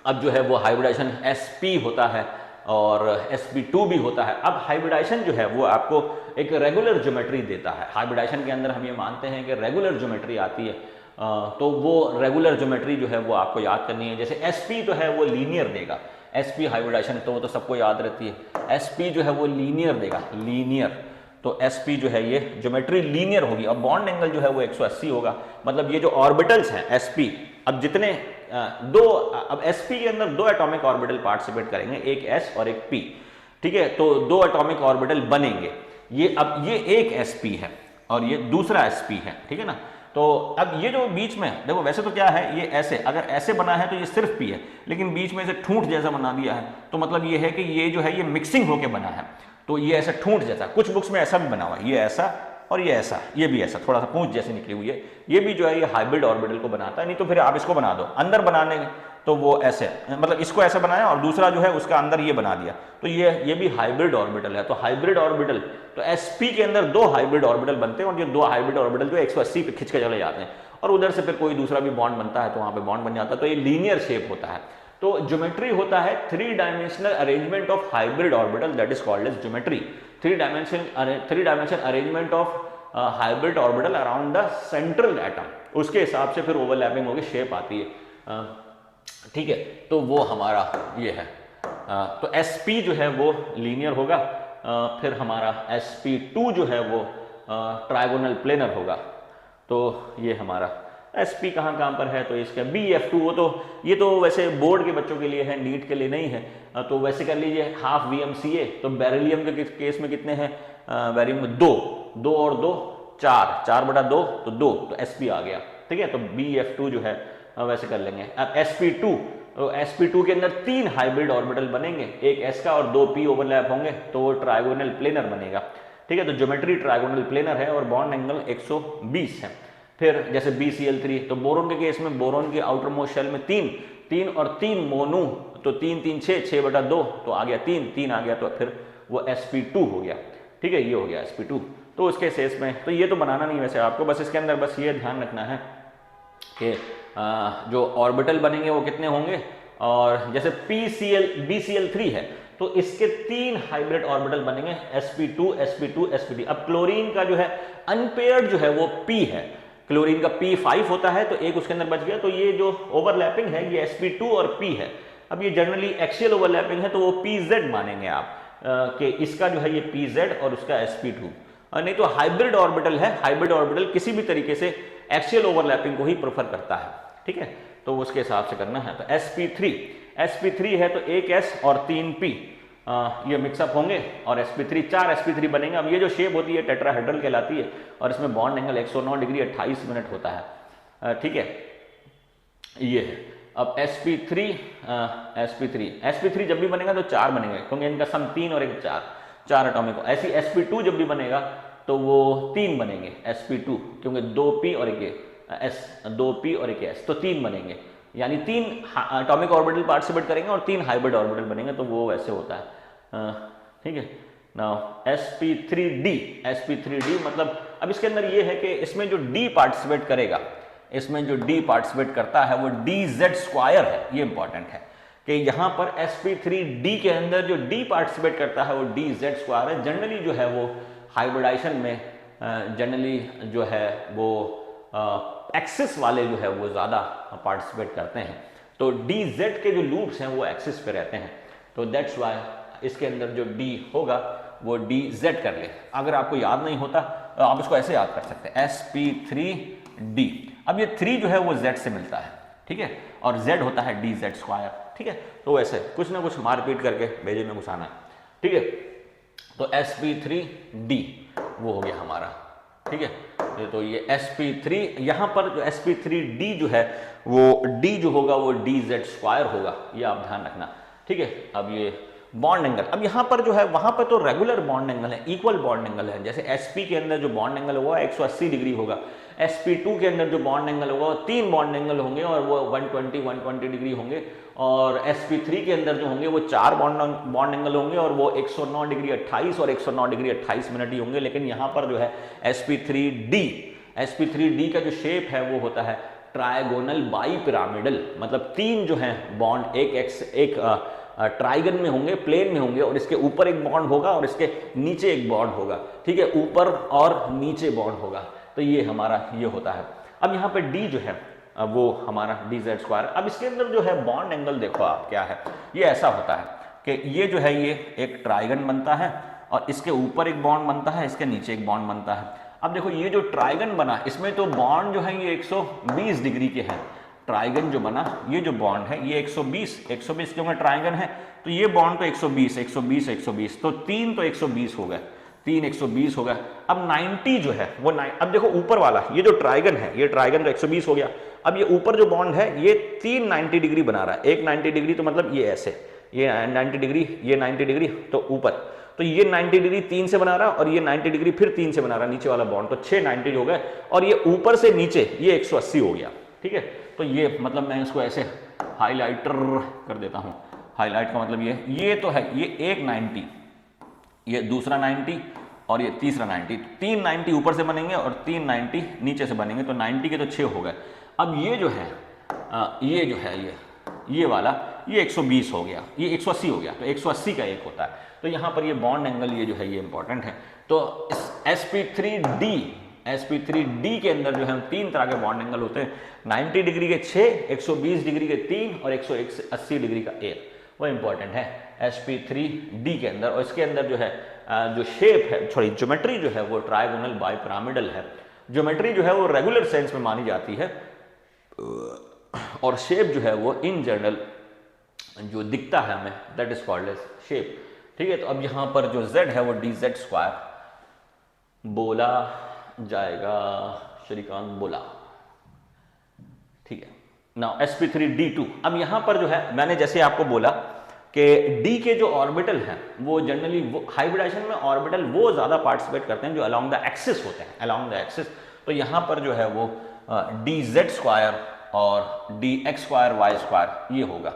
अब जो है वो हाइब्रिडाइजेशन sp होता है और sp2 भी होता है। अब हाइब्रिडाइजेशन जो है वो आपको एक रेगुलर ज्योमेट्री देता है। हाइब्रिडाइजेशन के अंदर हम ये मानते हैं कि रेगुलर ज्योमेट्री आती है, तो वो रेगुलर ज्योमेट्री जो है वो आपको याद करनी है। जैसे sp तो है वो लीनियर देगा, sp हाइब्रिडाइजेशन तो वो तो सबको याद रहती है। sp जो है वो लीनियर देगा, लीनियर, तो sp जो है ये ज्योमेट्री लीनियर होगी। और बॉन्ड एंगल जो है वो 180 होगा। मतलब ये जो ऑर्बिटल्स हैं sp, अब जितने अब sp के अंदर दो एटॉमिक ऑर्बिटल पार्टिसिपेट करेंगे, एक s और एक p, ठीक है। तो दो एटॉमिक ऑर्बिटल बनेंगे। ये अब ये एक sp है और ये दूसरा sp है, ठीक है ना। तो अब ये जो बीच में देखो, वैसे तो क्या है ये ऐसे, अगर ऐसे बना है तो ये सिर्फ p है, लेकिन बीच में से ठूंठ जैसा बना दिया है, तो मतलब ये है कि ये जो है ये मिक्सिंग होके बना है। तो ये ऐसा ठूंठ जैसा, कुछ बुक्स में ऐसा भी बना हुआ है, ये ऐसा और ये ऐसा, ये भी ऐसा थोड़ा सा पूंछ जैसी निकली हुई है। ये भी जो है ये हाइब्रिड ऑर्बिटल को बनाता है। नहीं तो फिर आप इसको बना दो, अंदर बनाने तो वो ऐसे, मतलब इसको ऐसे बनाया और दूसरा जो है उसका अंदर ये बना दिया, तो ये भी हाइब्रिड ऑर्बिटल है। तो हाइब्रिड ऑर्बिटल, तो sp के अंदर दो हाइब्रिड ऑर्बिटल बनते हैं और ये दो हाइब्रिड ऑर्बिटल जो 180 पे खिंच के चले जाते हैं और उधर से फिर कोई दूसरा भी बॉन्ड बनता है तो वहां पे बॉन्ड बन जाता है। तो ये लीनियर शेप होता है। तो ज्योमेट्री होता है 3 dimensional arrangement of hybrid orbital, that is called as geometry. 3 dimension arrangement of hybrid orbital around the central atom, उसके हिसाब से फिर ओवरलैपिंग होकर शेप आती है, ठीक है। तो वो हमारा ये है। तो sp जो है वो लीनियर होगा, फिर हमारा sp2 जो है वो ट्राइगोनल प्लेनर होगा। तो ये हमारा sp कहाँ पर है, तो इसका bf2, वो तो ये तो वैसे बोर्ड के बच्चों के लिए है, नीट के लिए नहीं है। तो वैसे कर लीजिए हाफ VMCA। तो बेरिलियम के केस में कितने हैं, बेरिलियम में 2 और 2 4/2, तो 2, तो sp आ गया, ठीक है। तो bf2 जो है वैसे कर लेंगे। अब sp2, तो sp2 के अंदर 3 हाइब्रिड ऑर्बिटल बनेंगे, एक s का और 2 p ओवरलैप होंगे, तो वो ट्राइगोनल प्लेनर बनेगा, ठीक है। तो ज्योमेट्री ट्राइगोनल प्लेनर है और बॉन्ड एंगल 120 है। फिर जैसे BCl3, तो बोरोन के केस में बोरोन के आउटर मोस्ट शेल में 3 और 3 मोनू, तो 3 3 6/2, तो आ गया 3 आ गया, तो फिर वो sp2 हो गया, ठीक है। ये हो गया sp2। तो उसके केस में तो ये तो बनाना नहीं वैसे आपको, बस इसके अंदर बस ये ध्यान रखना है कि जो ऑर्बिटल बनेंगे वो कितने होंगे। और जैसे BCl3 है तो इसके 3 हाइब्रिड ऑर्बिटल बनेंगे, sp2 sp2 sp3। अब क्लोरीन का जो है अनपेयर्ड जो है वो p है, क्लोरीन का p5 होता है, तो एक उसके अंदर बच गया। तो ये जो ओवरलैपिंग है ये sp2 और p है। अब ये जनरली एक्सियल ओवरलैपिंग है तो वो pz मानेंगे आप, कि इसका जो है ये pz और उसका sp2। नहीं तो हाइब्रिड ऑर्बिटल है, हाइब्रिड ऑर्बिटल किसी भी तरीके से एक्सियल ओवरलैपिंग को ही प्रेफर करता है, ठीक है। तो उसके हिसाब से करना है। तो sp3 है तो एक s और 3 p, ये मिक्सअप होंगे और sp3 4 sp3 बनेंगे। अब ये जो शेप होती है टेट्राहेड्रल कहलाती है और इसमें बॉन्ड एंगल 109 डिग्री 28 मिनट होता है, ठीक है। ये है। अब sp3 जब भी बनेगा तो 4 बनेंगे, क्योंकि इनका सम 3 और एक 4 एटॉमिक। ऐसी sp2 जब भी बनेगा तो वो 3 बनेंगे sp2, क्योंकि 2p और एक s, 2p और एक s, तो 3 बनेंगे, यानी 3 एटॉमिक ऑर्बिटल पार्टिसिपेट करेंगे और 3 हाइब्रिड ऑर्बिटल बनेंगे, तो वो वैसे होता है, ठीक है। नाउ sp3d मतलब अब इसके अंदर ये है कि इसमें जो d पार्टिसिपेट करेगा, इसमें जो d पार्टिसिपेट करता है वो dz² है। ये इंपॉर्टेंट है कि यहाँ पर sp3d के अंदर जो d पार्टिसिपेट करता है वो dz² है। जनरली जो है वो हाइब्रिडाइजेशन में जनरली जो है वो एक्सिस वाले जो है वो ज़्यादा पार्टिसिपेट करते हैं। तो dz के जो लूप्स हैं वो एक्सिस पे रहते हैं, तो दैट्स वाई इसके अंदर जो d होगा वो dz कर ले। अगर आपको याद नहीं होता तो आप इसको ऐसे याद कर सकते हैं, sp3d। अब ये 3 जो है वो z से मिलता है, ठीक है, और z होता है dz², ठीक है। तो वैसे कुछ ना कुछ मारपीट करके भेजे में घुसाना है, ठीक है। तो sp3d वो हो गया हमारा, ठीक है। तो ये sp3, यहाँ पर जो sp3d जो है वो d जो होगा वो dz² होगा, ये आप ध्यान रखना। ठीक है। अब ये बॉन्ड एंगल, अब यहाँ पर जो है वहाँ पर तो रेगुलर बॉन्ड एंगल है, इक्वल बॉन्ड एंगल है। जैसे sp के अंदर जो बॉन्ड एंगल होगा 180 डिग्री होगा, sp2 के अंदर जो बॉन्ड एंगल होगा 3 बॉन्ड एंगल होंगे और वो 120 डिग्री होंगे, और sp3 के अंदर जो होंगे वो 4 बॉन्ड एंगल होंगे और वो 109 डिग्री 28 और 109 डिग्री 28 मिनट ही होंगे। लेकिन यहाँ पर जो है sp3d का जो शेप है वो होता है ट्रायगोनल बाई पिरामिडल, मतलब 3 जो है बॉन्ड एक ट्राइगन में होंगे, प्लेन में होंगे, और इसके ऊपर एक बॉन्ड होगा और इसके नीचे एक बॉन्ड होगा, ठीक है, ऊपर और नीचे बॉन्ड होगा। तो ये हमारा ये होता है। अब यहाँ पे d जो है वो हमारा dz²। अब इसके अंदर जो है बॉन्ड एंगल देखो आप क्या है, ये ऐसा होता है कि ये जो है ये एक ट्राइगन बनता है और इसके ऊपर एक बॉन्ड बनता है, इसके नीचे एक बॉन्ड बनता है। अब देखो ये जो ट्राइगन बना इसमें तो बॉन्ड जो है ये 120 डिग्री के हैं। ट्राइगन जो बना ये जो बॉन्ड है ये 120 क्योंकि ट्राइगन है तो ये बॉन्ड तो 120 तो 3 तो 120 हो गए, 3 120 हो गया। अब 90 जो है वो अब देखो ऊपर वाला ये जो ट्राइगन है, ये ट्राइगन तो 120 हो गया। अब ये ऊपर जो बॉन्ड है ये 3 90 डिग्री बना रहा है, एक 90 डिग्री तो मतलब ये ऐसे, ये 90 डिग्री, ये 90 डिग्री, तो ऊपर तो ये 90 डिग्री 3 से बना रहा है और ये 90 डिग्री फिर 3 से बना रहा है नीचे वाला बॉन्ड, तो 6 90 हो गए। और ये ऊपर से नीचे ये 180 हो गया, ठीक है। तो ये मतलब मैं इसको ऐसे हाईलाइटर कर देता हूँ। हाईलाइट का मतलब ये तो है, ये एक 90, ये दूसरा 90 और ये तीसरा 90, 3 90 ऊपर से बनेंगे और 3 90 नीचे से बनेंगे, तो 90 के तो 6 हो गए। अब ये जो है ये जो है ये वाला ये 120 हो गया, ये 180 हो गया, तो 180 का एक होता है। तो यहाँ पर ये बॉन्ड एंगल ये जो है ये इंपॉर्टेंट है। तो sp3d के अंदर जो है 3 तरह के बॉन्ड एंगल होते हैं, 90 डिग्री के 6, 120 डिग्री के 3 और 180 डिग्री का 1, वो इंपॉर्टेंट है sp3d के अंदर। और इसके अंदर जो है जो शेप है, सॉरी ज्योमेट्री जो है वो ट्रायगोनल बाई पिरामिडल है। ज्योमेट्री जो है वो रेगुलर सेंस में मानी जाती है और शेप जो है वो इन जनरल जो दिखता है हमें that is called as shape, ठीक है। तो अब यहाँ पर जो z है वो dz² बोला जाएगा, श्रीकांत बोला, ठीक है। नाउ sp3d2, अब यहाँ पर जो है मैंने जैसे आपको बोला कि d के जो ऑर्बिटल हैं वो जनरली हाइब्रिडाइजेशन में ऑर्बिटल वो ज्यादा पार्टिसिपेट करते हैं जो अलोंग द एक्सिस होते हैं, अलोंग द एक्सिस। तो यहाँ पर जो है वो dz² और dx²y² ये होगा,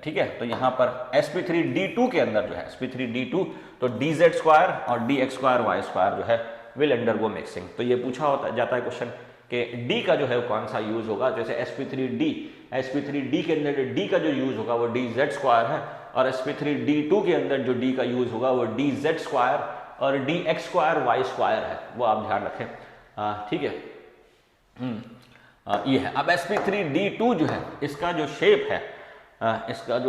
ठीक है। तो यहाँ पर sp3d2 के अंदर जो है sp3d2 तो dz² और dx²y² जो है विल अंडरगो मिक्सिंग। तो ये पूछा जाता है क्वेश्चन कि d का जो है कौन सा यूज होगा। जैसे sp3d के अंदर जो d का जो यूज होगा वो dz² है और sp3d2 के अंदर जो d का यूज होगा वो dz² और dx²y² है, वो आप ध्यान रखें, ठीक है। ये है। अब sp3d2 जो है इसका जो शेप है, इसका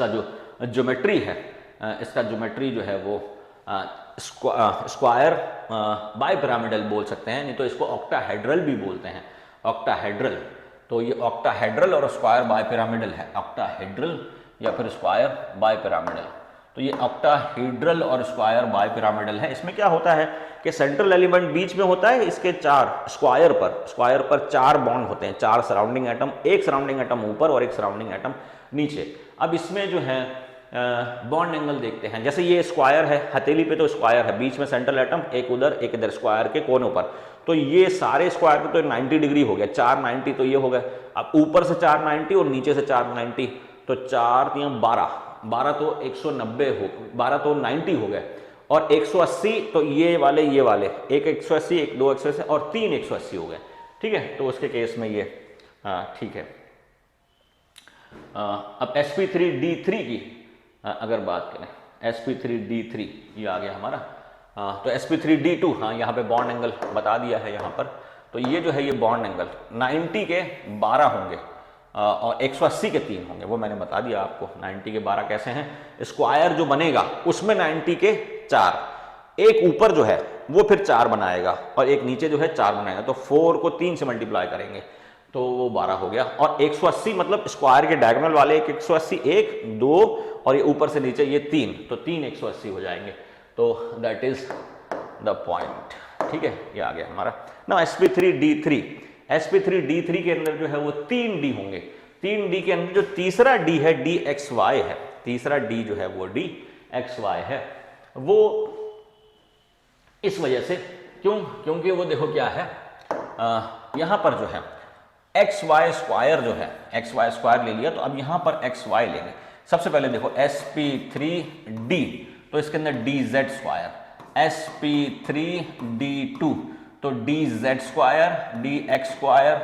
जो ज्योमेट्री है, इसका ज्योमेट्री जो है वो स्क्वायर बाय पिरामिडल बोल सकते हैं, नहीं तो इसको ऑक्टाहेड्रल भी बोलते हैं, ऑक्टाहेड्रल। तो ये ऑक्टाहेड्रल और स्क्वायर बाय पिरामिडल है, ऑक्टाहेड्रल या फिर स्क्वायर बाय पिरामिडल। तो ये ऑक्टाहेड्रल और स्क्वायर बाय पिरामिडल है। इसमें क्या होता है कि सेंट्रल एलिमेंट बीच में होता है, इसके 4 स्क्वायर पर 4 बॉन्ड होते हैं, 4 सराउंडिंग एटम, एक सराउंडिंग एटम ऊपर और एक सराउंडिंग एटम नीचे। अब इसमें जो है बॉन्ड एंगल देखते हैं। जैसे ये स्क्वायर है, हथेली पे तो स्क्वायर है, बीच में सेंट्रल एटम, एक उधर एक इधर, स्क्वायर के कोनों पर। तो ये सारे स्क्वायर के तो 90 डिग्री हो गया, 4 90 तो ये हो गए। अब ऊपर से 4 90 और नीचे से 4 90, तो 4 3 12 तो 190 हो, 12 तो 90 हो गए और 180 तो ये वाले एक 180, एक 2 180 और 3 180 हो गए, ठीक है। तो उसके केस में ये ठीक है। अब sp3d3 की अगर बात करें, sp3d3 ये आ गया हमारा। तो sp3d2, हाँ यहाँ पे बॉन्ड एंगल बता दिया है यहाँ पर। तो ये जो है ये बॉन्ड एंगल 90 के 12 होंगे और 180 के 3 होंगे, वो मैंने बता दिया आपको। 90 के 12 कैसे हैं, स्क्वायर जो बनेगा उसमें 90 के 4, एक ऊपर जो है वो फिर 4 बनाएगा और एक नीचे जो है 4 बनाएगा, तो 4 को 3 से मल्टीप्लाई करेंगे तो वो 12 हो गया। और 180 मतलब स्क्वायर के डायगोनल वाले एक 180, 1 2 और ये ऊपर से नीचे ये 3, तो 3 180 हो जाएंगे। तो दैट इज द पॉइंट, ठीक है। ये आ गया हमारा ना sp3d3 के अंदर जो है वो 3 d होंगे, 3 डी के अंदर जो तीसरा डी है डी एक्स वाई है, तीसरा डी जो है वो डी एक्स वाई है, वो इस वजह से क्यों, क्योंकि वो देखो क्या है, यहां पर जो है एक्स वाई स्क्वायर जो है, एक्स वाई स्क्वायर ले लिया, तो अब यहां पर एक्स वाई लेंगे। सबसे पहले देखो sp3d, तो इसके अंदर dz स्क्वायर, sp3d2, तो dz square, dx square,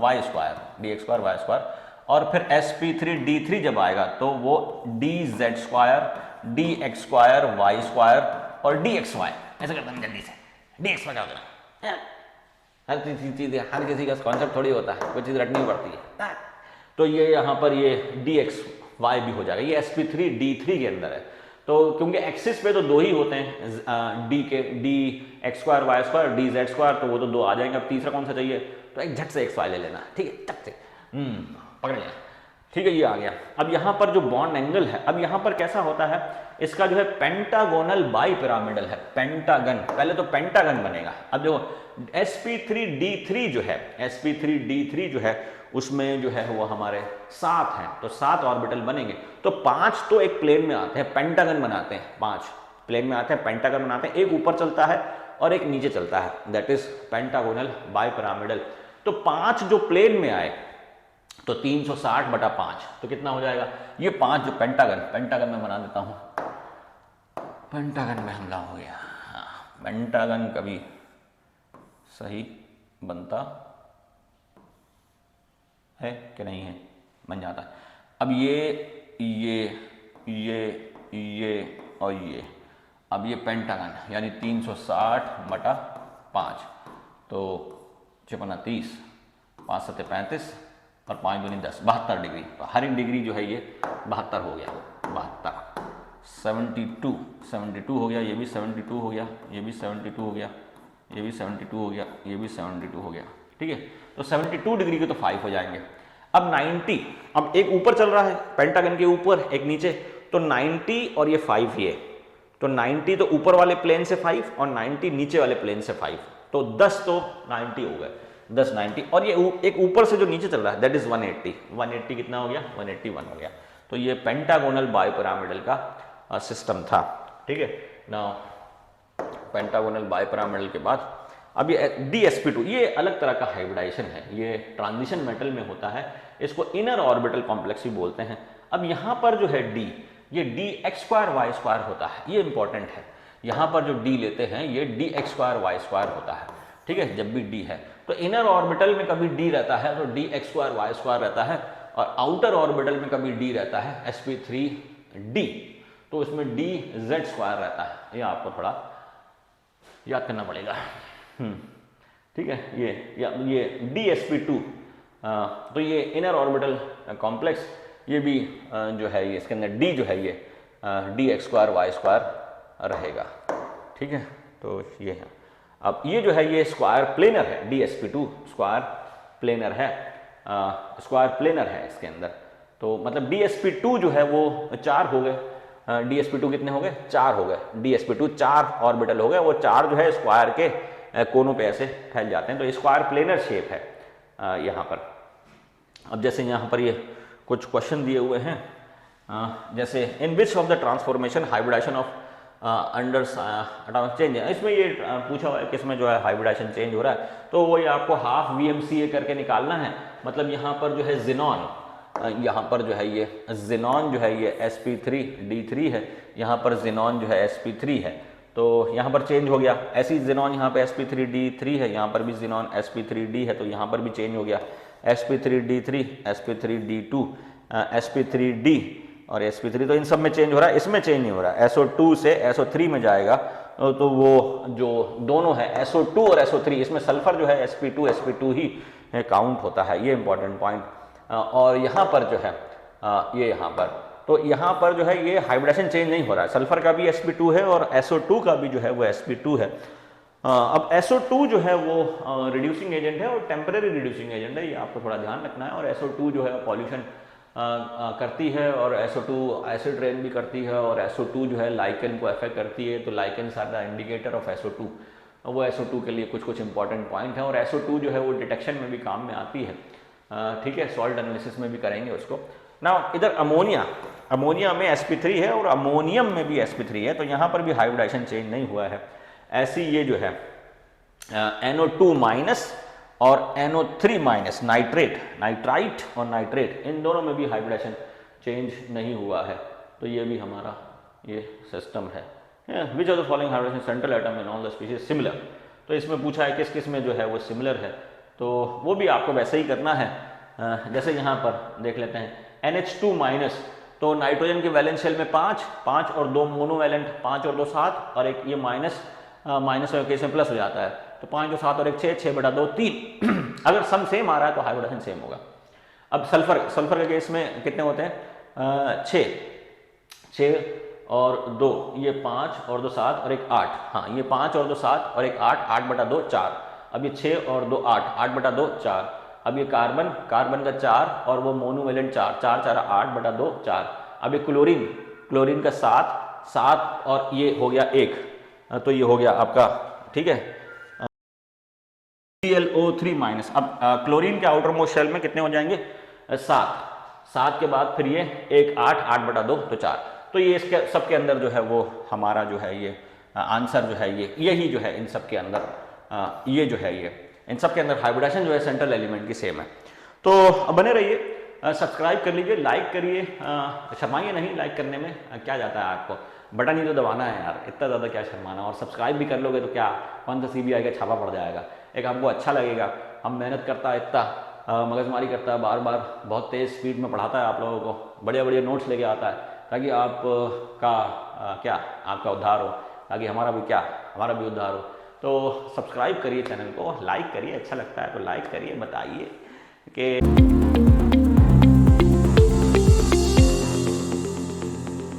y square, dx square y square, और फिर sp3d3 जब आएगा तो वो dz square, dx square, y square और dxy। ऐसा करता हूं जल्दी से, dxy क्या होगा, हर चीज हर किसी का कॉन्सेप्ट थोड़ी होता है, कोई चीज रटनी पड़ती है। तो ये यहाँ पर ये dxy भी हो जाएगा, ये sp3d3 के अंदर है। तो क्योंकि एक्सिस पे तो दो ही होते हैं, डी के d x square y square d z square, तो वो तो दो आ जाएंगे। अब तीसरा कौन सा चाहिए, तो एक झट से एक्स वाई ले लेना, ठीक है, टक से पकड़ लिया, ठीक है, ये आ गया। अब यहाँ पर जो बॉन्ड एंगल है, अब यहाँ पर कैसा होता है, इसका जो है पेंटागोनल बाई पिरामिडल है, पेंटागन, पहले तो पेंटागन बनेगा। अब देखो sp3d3 जो है, sp3d3 जो है उसमें जो है वो हमारे 7 हैं, तो 7 ऑर्बिटल बनेंगे। तो 5 तो एक प्लेन में आते हैं, पेंटागन बनाते हैं, 5 प्लेन में आते हैं, पेंटागन बनाते हैं, एक ऊपर चलता है और एक नीचे चलता है, that is pentagonal bi pyramidal. तो 5 जो प्लेन में आए तो 360/5, तो कितना हो जाएगा, ये 5 जो पेंटागन में बना देता हूं, पेंटागन में हमला हो गया। हाँ, पेंटागन कभी सही बनता है कि नहीं है, बन जाता है। अब ये और ये, अब ये पेंटागन यानी 360/5, तो 56, 5 7 35 और 5 दूनी 10, 72 डिग्री। हर एक डिग्री जो है ये 72 हो गया, 72, 72 हो गया, ये भी 72 हो गया, ये भी 72 हो गया, ये भी 72 हो गया, ये भी 72 हो गया, ठीक है। तो 72 डिग्री के तो 5 हो जाएंगे। अब 90, अब एक ऊपर चल रहा है पेंटागन के ऊपर, एक नीचे, तो 90 और ये 5 ये, तो 90 तो ऊपर वाले प्लेन से 5 और 90 नीचे वाले प्लेन से 5, तो 10 तो 90 हो गए, 10 90, और ये एक ऊपर से जो नीचे चल रहा है दैट इज 180, 180 कितना हो गया, 181 हो गया। तो ये पेंटागोनल बाई पिरामिडल का सिस्टम था, ठीक है ना। पेंटागोनल बाई पिरामिडल के बाद अब ये dsp2, ये अलग तरह का हाइब्रिडाइजेशन है, ये ट्रांजिशन मेटल में होता है, इसको इनर ऑर्बिटल कॉम्प्लेक्स भी बोलते हैं। अब यहाँ पर जो है d, ये dx स्क्वायर वाई स्क्वायर होता है, ये इंपॉर्टेंट है। यहाँ पर जो d लेते हैं ये dx स्क्वायर वाई स्क्वायर होता है, ठीक है, जब भी d है। तो इनर ऑर्बिटल में कभी d रहता है तो dx स्क्वायर वाई स्क्वायर रहता है, और आउटर ऑर्बिटल में कभी d रहता है sp3d, तो उसमें dz स्क्वायर रहता है, ये आपको थोड़ा याद करना पड़ेगा, ठीक है। ये dsp2, तो ये इनर ऑर्बिटल कॉम्प्लेक्स, ये भी जो है ये इसके अंदर d जो है ये dx स्क्वायर वाई स्क्वायर रहेगा, ठीक है। तो ये है, अब ये जो है ये स्क्वायर प्लेनर है, dsp2 स्क्वायर प्लेनर है, स्क्वायर प्लेनर है इसके अंदर। तो मतलब dsp2 जो है वो 4 हो गए, dsp2 कितने हो गए, 4 हो गए, dsp2 4 ऑर्बिटल हो गए, वो 4 जो है स्क्वायर के कोनों पे ऐसे फैल जाते हैं, तो स्क्वायर प्लेनर शेप है यहाँ पर। अब जैसे यहाँ पर ये कुछ क्वेश्चन दिए हुए हैं, जैसे in which of the transformation hybridization of under atomic change है, इसमें ये पूछा हुआ है कि इसमें जो है हाइब्रिडाइजेशन चेंज हो रहा है, तो वो ये आपको हाफ VMCA करके निकालना है। मतलब यहाँ पर जो है जिनॉन, यहाँ पर जो है ये जिनॉन जो है ये sp3d3 है, यहाँ पर जिनॉन जो है sp3 है, तो यहाँ पर चेंज हो गया। ऐसी जिनॉन यहाँ पे sp3d3 है, यहाँ पर भी जिनॉन sp3d है, तो यहाँ पर भी चेंज हो गया, sp3d3 sp3d2 sp3d और sp3, तो इन सब में चेंज हो रहा है, इसमें चेंज नहीं हो रहा है। SO2 से SO3 में जाएगा, तो वो जो दोनों है SO2 और SO3, इसमें सल्फर जो है sp2 ही काउंट होता है, ये इंपॉर्टेंट पॉइंट। और यहाँ पर जो है ये यहाँ पर, तो यहाँ पर जो है ये हाइब्रिडेशन चेंज नहीं हो रहा है, सल्फर का भी sp2 है और SO2 का भी जो है वो sp2 है। अब SO2 जो है वो रिड्यूसिंग एजेंट है और टेम्परेरी रिड्यूसिंग एजेंट है, ये आपको थोड़ा ध्यान रखना है। और SO2 जो है पॉल्यूशन करती है, और SO2 एसिड रेन भी करती है, और SO2 जो है लाइकन को अफेक्ट करती है, तो lichens are the indicator of SO2, वो SO2 के लिए कुछ इंपॉर्टेंट पॉइंट है। और SO2 जो है वो डिटेक्शन में भी काम में आती है, ठीक है, सॉल्ट एनालिसिस में भी करेंगे उसको ना। इधर अमोनिया में sp3 है और अमोनियम में भी sp3 है, तो यहाँ पर भी हाइब्रिडाइजेशन चेंज नहीं हुआ है। ऐसी ये जो है NO2 माइनस और NO3 माइनस, नाइट्राइट और नाइट्रेट, इन दोनों में भी हाइब्रिडाइजेशन चेंज नहीं हुआ है। तो ये भी हमारा ये सिस्टम है। Which of the following hybridization central atom in all the species similar, तो इसमें पूछा है किस किस में जो है वो सिमिलर है, तो वो भी आपको वैसे ही करना है। जैसे यहाँ पर देख लेते हैं NH2 माइनस, तो नाइट्रोजन के वैलेंस शेल में 5 और 2 मोनोवैलेंट, 5 और 2 7, और एक ये माइनस केस में प्लस हो जाता है, तो 5 और 7 और एक 6/2 3 अगर सम सेम आ रहा है तो हाइब्रिडेशन सेम होगा। अब सल्फर के केस में कितने होते हैं, 6 और 2, ये 5 और 2 7 और एक 8, हाँ ये 5 और 2 7 और एक 8, 8/2 4। अब ये 6 और 2 8, 8/2 4। अब ये कार्बन का 4 और वो मोनोवेलेंट 4, 4 4 8/2 4। अब ये क्लोरीन का 7 और ये हो गया 1, तो ये हो गया आपका, ठीक है, ClO3 माइनस। अब क्लोरीन के आउटर मोस्ट शेल में कितने हो जाएंगे, 7 के बाद फिर ये 1 8, 8/2 तो 4। तो ये इसके सबके अंदर जो है वो हमारा जो है ये आंसर जो है यही जो है इन सब के अंदर, ये जो है ये इन सब के अंदर हाइब्रिडेशन जो है सेंट्रल एलिमेंट की सेम है। तो बने रहिए, सब्सक्राइब कर लीजिए, लाइक करिए, शर्माइए नहीं लाइक करने में, क्या जाता है आपको, बटन ही तो दबाना है यार, इतना ज़्यादा क्या शर्माना। और सब्सक्राइब भी कर लोगे तो क्या कौन सा CBI का छापा पड़ जाएगा, एक आपको अच्छा लगेगा। हम मेहनत करता है इतना, मगजमारी करता है, बार बार बहुत तेज़ स्पीड में पढ़ाता है आप लोगों को, बढ़िया नोट्स लेके आता है ताकि आप क्या आपका उद्धार हो, ताकि हमारा भी उद्धार हो। तो सब्सक्राइब करिए चैनल को, लाइक करिए, अच्छा लगता है तो लाइक करिए, बताइए कि